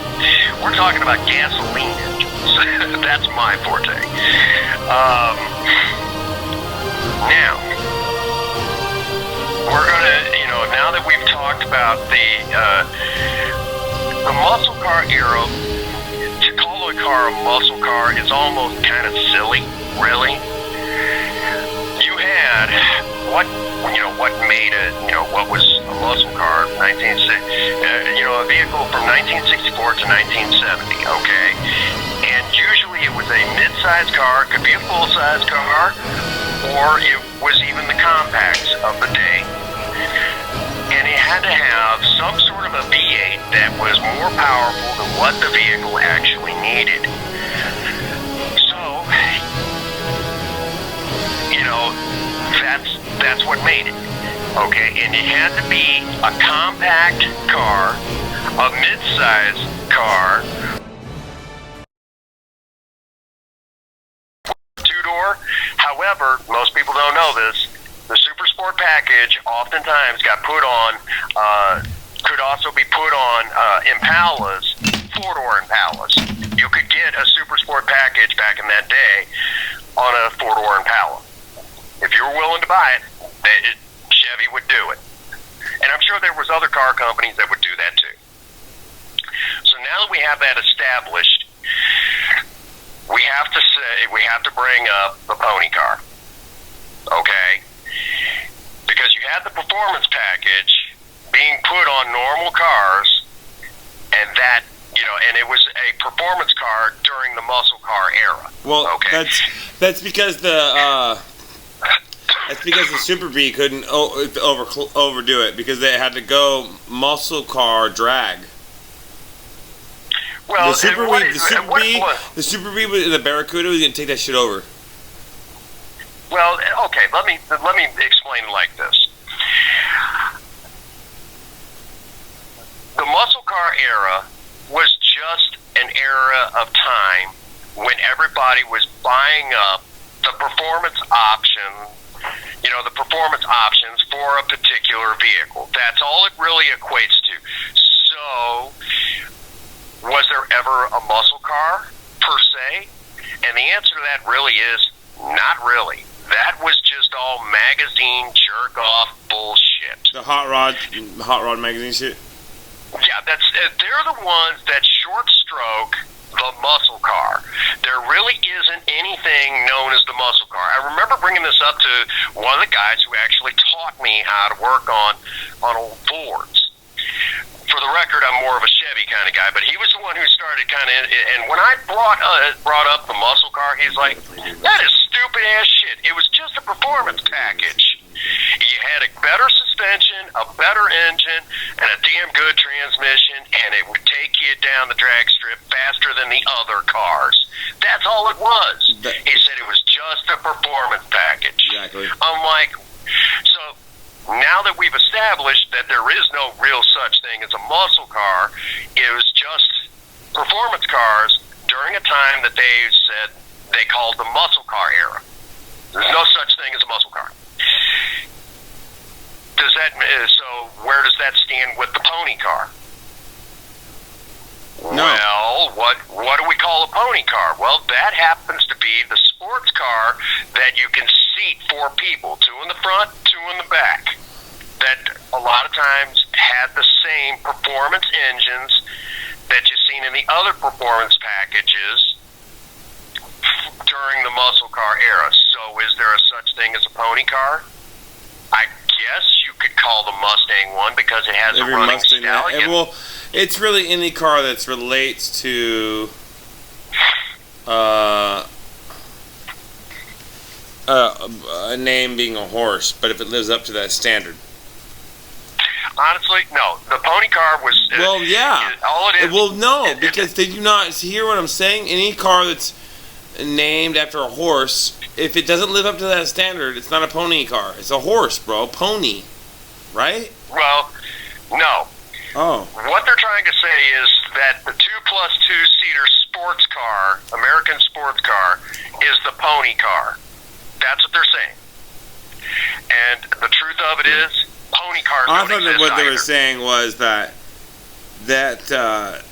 we're talking about gasoline engines. That's my forte. Now, we're going to, now that we've talked about the muscle car era, to call a car a muscle car is almost kind of silly, really. You had what made it, what was a muscle car, a vehicle from 1964 to 1970, okay? And usually it was a mid-size car, it could be a full-size car, or it was even the compacts of the day. And it had to have some sort of a V8 that was more powerful than what the vehicle actually needed. So, that's what made it. Okay, and it had to be a compact car, a mid-size car, two-door. However, most people don't know this. The Super Sport package oftentimes got put on, could also be put on Impalas, four-door Impalas. You could get a Super Sport package back in that day on a four-door Impala. If you were willing to buy it, Chevy would do it. And I'm sure there was other car companies that would do that too. So now that we have that established, we have to bring up the pony car. Okay? Because you had the performance package being put on normal cars, and that, and it was a performance car during the muscle car era. Well, okay. That's because the Super B couldn't overdo it because they had to go muscle car drag. Well, the Super B with the Barracuda was gonna take that shit over. Well, okay, let me explain it like this. The muscle car era was just an era of time when everybody was buying up the performance options for a particular vehicle. That's all it really equates to. So, was there ever a muscle car, per se? And the answer to that really is not really. That was just all magazine jerk-off bullshit. The Hot Rod magazine shit? Yeah, they're the ones that short-stroke the muscle car. There really isn't anything known as the muscle car. I remember bringing this up to one of the guys who actually taught me how to work on old Fords. For the record, I'm more of a Chevy kind of guy, but he was the one who started kind of, and when I brought up the muscle car, he's like, that is stupid ass shit. It was just a performance package. You had a better suspension, a better engine, and a damn good transmission, and it would take you down the drag strip faster than the other cars. That's all it was. He said it was just a performance package. Exactly. I'm like, so now that we've established that there is no real such thing as a muscle car, it was just performance cars during a time that they said they called the muscle car era. There's no such thing as a muscle car. So where does that stand with the pony car? No. Well, what do we call a pony car? Well, that happens to be the sports car that you can seat four people, two in the front, two in the back, that a lot of times had the same performance engines that you've seen in the other performance packages during the muscle car era. So is there a such thing as a pony car? I guess you could call the Mustang one because it has a running stallion. Well, it's really any car that relates to a name being a horse, but if it lives up to that standard. Honestly, no. The pony car was... Well, yeah. All it is... Well, no, because they do not... Hear what I'm saying? Any car that's named after a horse, if it doesn't live up to that standard, it's not a pony car. It's a horse, bro. Pony. Right? Well, no. Oh. What they're trying to say is that the 2+2-seater sports car, American sports car, is the pony car. That's what they're saying. And the truth of it is, pony cars don't exist. I thought that what they were saying was that a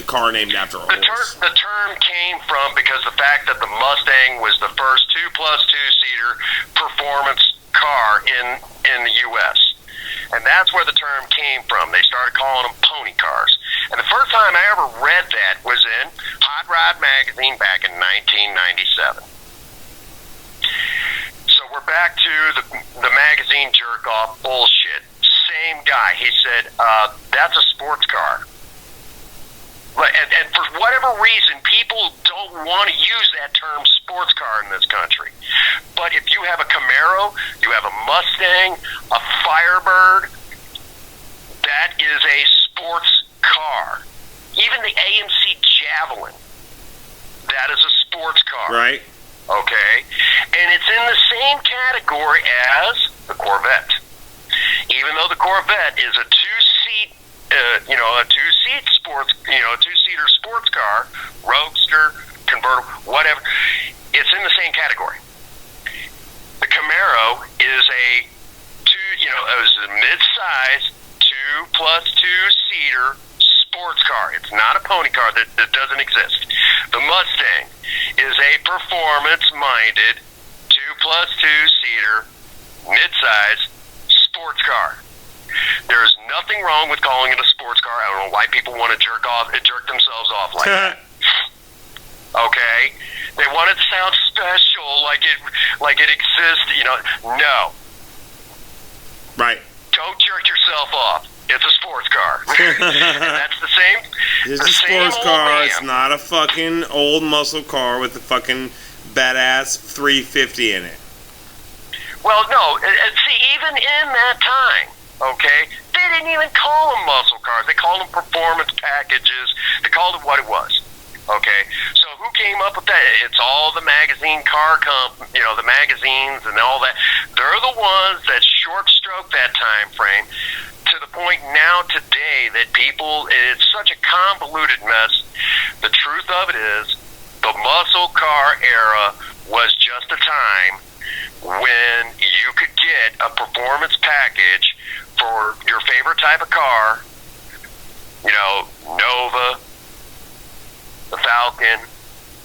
car named after a horse. The term came from because the fact that the Mustang was the first 2+2-seater performance car in the U.S. And that's where the term came from. They started calling them pony cars. And the first time I ever read that was in Hot Rod magazine back in 1997. So we're back to the magazine jerk-off bullshit. Same guy. He said, that's a sports car. And for whatever reason, people don't want to use that term sports car in this country. But if you have a Camaro, you have a Mustang, a Firebird, that is a sports car. Even the AMC Javelin, that is a sports car. Right. Okay? And it's in the same category as the Corvette. Even though the Corvette is a two-seat a two-seat sports, a two-seater sports car, roadster, convertible, whatever. It's in the same category. The Camaro is a mid-size 2+2-seater sports car. It's not a pony car that doesn't exist. The Mustang is a performance-minded 2+2-seater mid-size sports car. There's nothing wrong with calling it a sports car. I don't know why people want to jerk themselves off like that. Okay? They want it to sound special, like it exists. No. Right. Don't jerk yourself off. It's a sports car. And that's the same. It's a sports car. It's not a fucking old muscle car with a fucking badass 350 in it. Well, no. See, even in that time, okay, they didn't even call them muscle cars. They called them performance packages. They called it what it was. Okay, so who came up with that? It's all the magazine the magazines and all that. They're the ones that short-stroke that time frame to the point now today that it's such a convoluted mess. The truth of it is the muscle car era was just a time when you could get a performance package for your favorite type of car, Nova, the Falcon,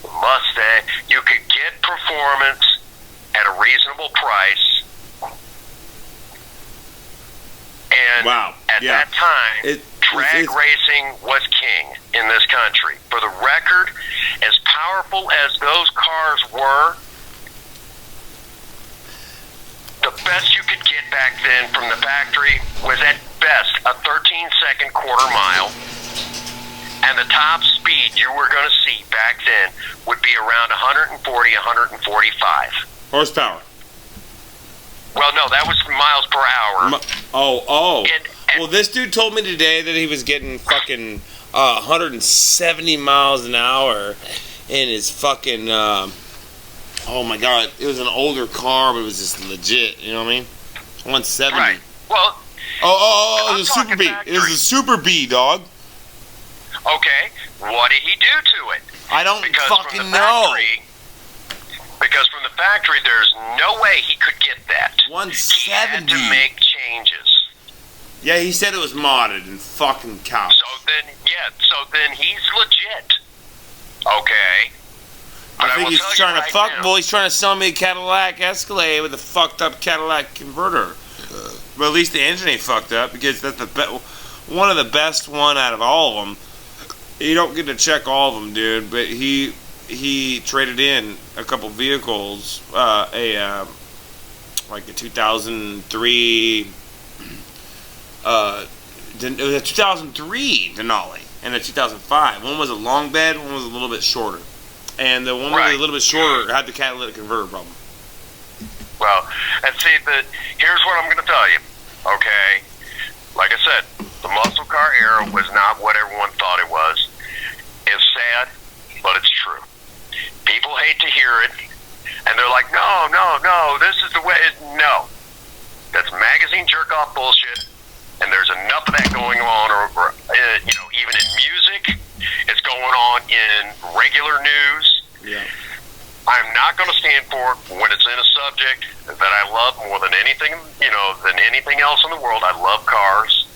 the Mustang. You could get performance at a reasonable price. And at that time, drag racing was king in this country. For the record, as powerful as those cars were, the best you could get back then from the factory was at best a 13-second quarter mile. And the top speed you were going to see back then would be around 140, 145. Horsepower. Well, no, that was miles per hour. Well, this dude told me today that he was getting fucking 170 miles an hour in his fucking... oh my god, it was an older car, but it was just legit, you know what I mean? 170. Right. Well... it was a Super B. It was a Super B, dog. Okay, what did he do to it? I don't fucking know. Because from the factory, there's no way he could get that. 170. He had to make changes. Yeah, he said it was modded and fucking cow. So then he's legit. Okay. I think he's trying to he's trying to sell me a Cadillac Escalade with a fucked up Cadillac converter. But at least the engine ain't fucked up, because that's one of the best one out of all of them. You don't get to check all of them, dude, but he traded in a couple vehicles, like a 2003, it was a 2003 Denali and a 2005. One was a long bed, one was a little bit shorter. And the one that was a little bit shorter had the catalytic converter problem. Well, and see, here's what I'm going to tell you, okay? Like I said, the muscle car era was not what everyone thought it was. It's sad, but it's true. People hate to hear it, and they're like, no, this is the way. No. That's magazine jerk-off bullshit, and there's enough enough of that going on, or even in music. It's going on in regular news. Yeah. I'm not going to stand for it when it's in a subject that I love more than anything, than anything else in the world. I love cars,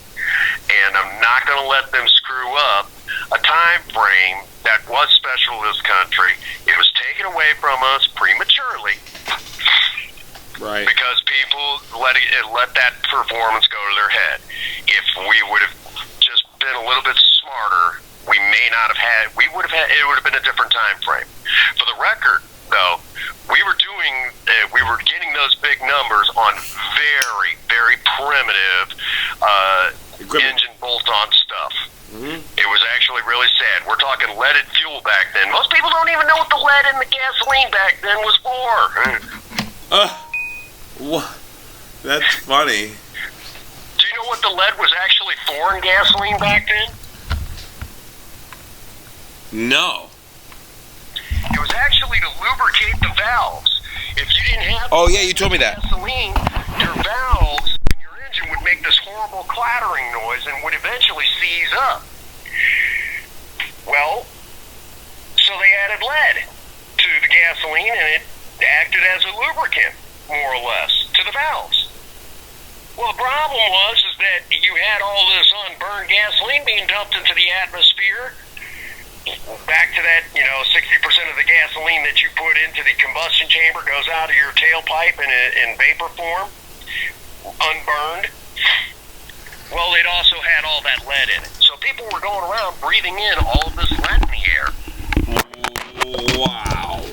and I'm not going to let them screw up a time frame that was special to this country. It was taken away from us prematurely, Right. because people let that performance go to their head. If we would have just been a little bit smarter, we may not have had. It would have been a different time frame. For the record, though, we were getting those big numbers on very, very primitive engine bolt-on stuff. Mm-hmm. It was actually really sad. We're talking leaded fuel back then. Most people don't even know what the lead in the gasoline back then was for. What? That's funny. Do you know what the lead was actually for in gasoline back then? No. It was actually to lubricate the valves. If you didn't have Oh, yeah, you told me that. gasoline, your valves in your engine would make this horrible clattering noise and would eventually seize up. Well, so they added lead to the gasoline, and it acted as a lubricant, more or less, to the valves. Well, the problem was that you had all this unburned gasoline being dumped into the atmosphere. Back to that, 60% of the gasoline that you put into the combustion chamber goes out of your tailpipe in vapor form, unburned. Well, it also had all that lead in it. So people were going around breathing in all of this lead in the air. Wow.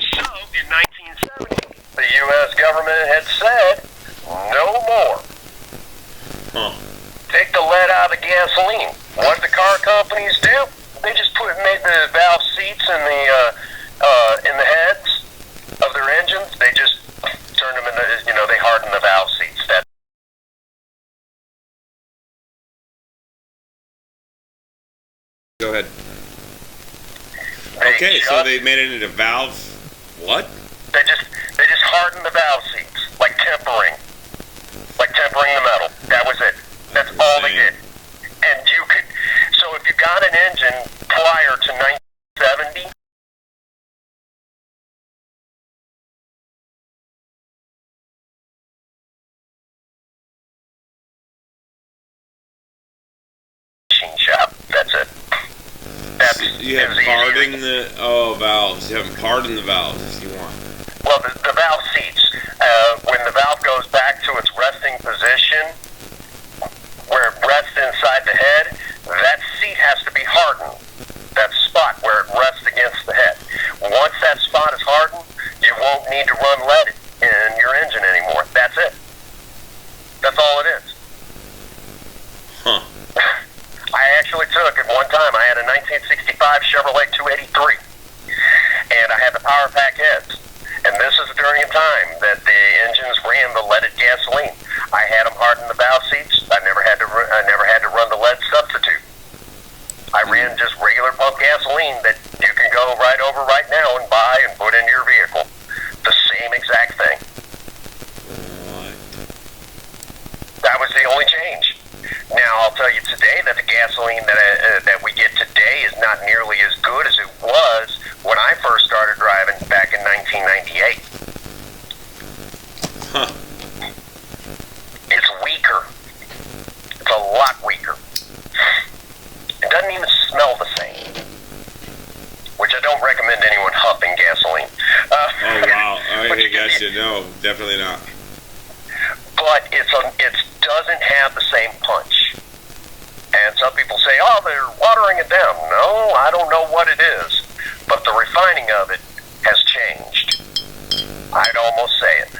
So, in 1970, the U.S. government had said, no more. Huh. Take the lead out of the gasoline. What did the car companies do? They just made the valve seats in the heads of their engines. They just turned them into, they hardened the valve seats. Go ahead. Okay, so they made it into valve. What? They just hardened the valve seats, like tempering the metal. That was it. That's all they did. And so if you got an engine prior to 1970, machine shop. That's it. You have hardened the valves. You have hardened the valves if you want. Well, the valve seats. When the valve goes back to its resting position, where it rests inside the head, that seat has to be hardened. That spot where it rests against the head. Once that spot is hardened, you won't need to run lead in your engine anymore. That's it. That's all it is. Huh. I actually took, at one time, I had a 1965 Chevrolet 283, and I had the power pack heads. And this is during a time that the engines ran the leaded gasoline. I had them harden the valve seats. I never had to run the lead substitute. I ran just regular pump gasoline that you can go right over right now and buy and put in your vehicle. The same exact thing. That was the only change. Now, I'll tell you today that the gasoline that we get today is not nearly as good as it was when I first started driving back in 1998. Huh. It's weaker. It's a lot weaker. It doesn't even smell the same, which I don't recommend anyone huffing gasoline. Oh, wow. I gotcha. No, definitely not. But it doesn't have the same punch. And some people say, oh, they're watering it down. No, I don't know what it is. But the refining of it has changed. I'd almost say it.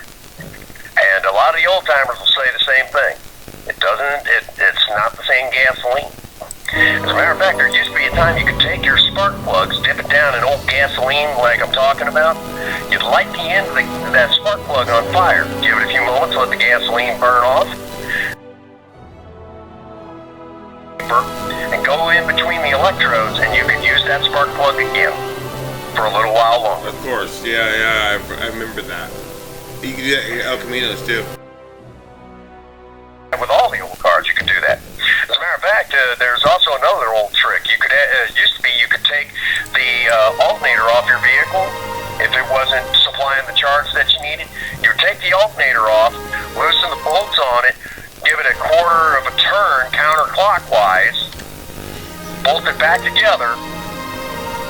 And a lot of the old timers will say the same thing. It's not the same gasoline. As a matter of fact, there used to be a time you could take your spark plugs, dip it down in old gasoline like I'm talking about. You'd light the end of that spark plug on fire. Give it a few moments, let the gasoline burn off. And go in between the electrodes, and you could use that spark plug again for a little while longer. Of course, yeah, I remember that. You can do that in El Caminos too. And with all the old cars, there's also another old trick. You could used to be you could take the alternator off your vehicle if it wasn't supplying the charge that you needed. You would take the alternator off, loosen the bolts on it, give it a quarter of a turn counterclockwise, bolt it back together,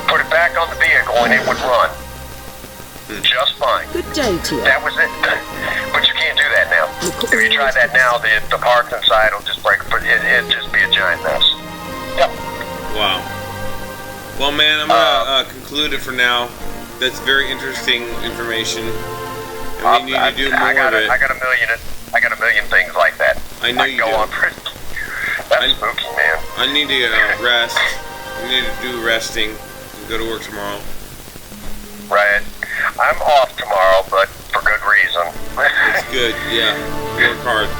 put it back on the vehicle, and it would run just fine. Good day to you. That was it. But you can't do that now. If you try that now, the parts inside will just break. It'd just be a giant mess. Yep. Wow. Well, man, I'm gonna conclude it for now. That's very interesting information. And we need to do more of it. I got a million things like that. I know you do. That's spooky, man. I need to rest. I need to do resting and go to work tomorrow. Right. I'm off tomorrow, but for good reason. It's good, yeah. Work hard.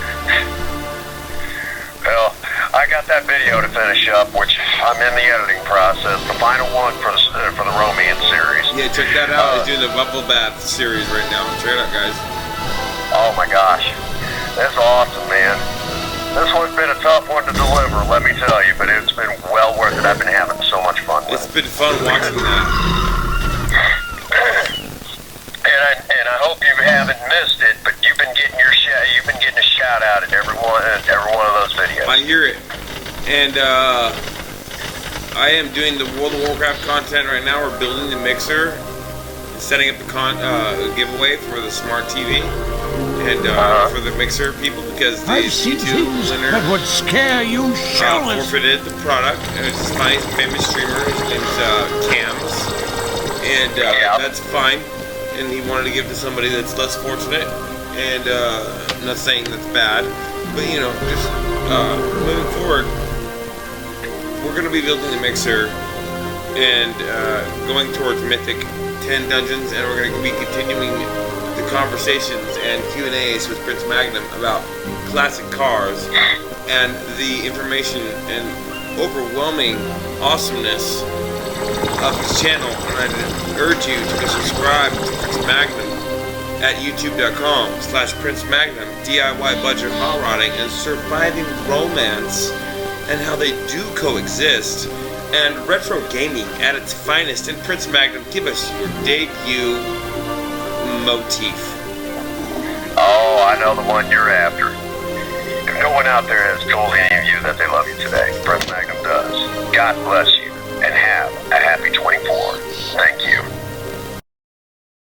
Well, I got that video to finish up, which I'm in the editing process. The final one for the romance series. Yeah, check that out. He's doing the bubble bath series right now. Check it out, guys. Oh my gosh, that's awesome, man. This one's been a tough one to deliver, let me tell you, but it's been well worth it. I've been having so much fun with it. It's been fun watching that. And I hope you haven't missed it, but you've been getting a shout out at every one of those videos. I hear it, and I am doing the World of Warcraft content right now. We're building the mixer, setting up the giveaway for the smart TV, and for the mixer people, because the YouTube winner that would scare you shitless. Forfeited the product. And it's this nice famous streamer. His name's Cams, and that's fine. And he wanted to give to somebody that's less fortunate, and I'm not saying that's bad, but you know, just moving forward, we're going to be building the mixer and going towards Mythic 10 dungeons, and we're going to be continuing the conversations and Q&As with Prince Magnum about classic cars and the information and overwhelming awesomeness of his channel. And I urge you to subscribe to Prince Magnum at youtube.com/Prince Magnum, DIY budget hot rodding and surviving romance and how they do coexist, and retro gaming at its finest. And Prince Magnum, give us your debut motif. Oh, I know the one you're after. If no one out there has told any of you that they love you today, Prince Magnum does. God bless you, and have a happy 24. Thank you.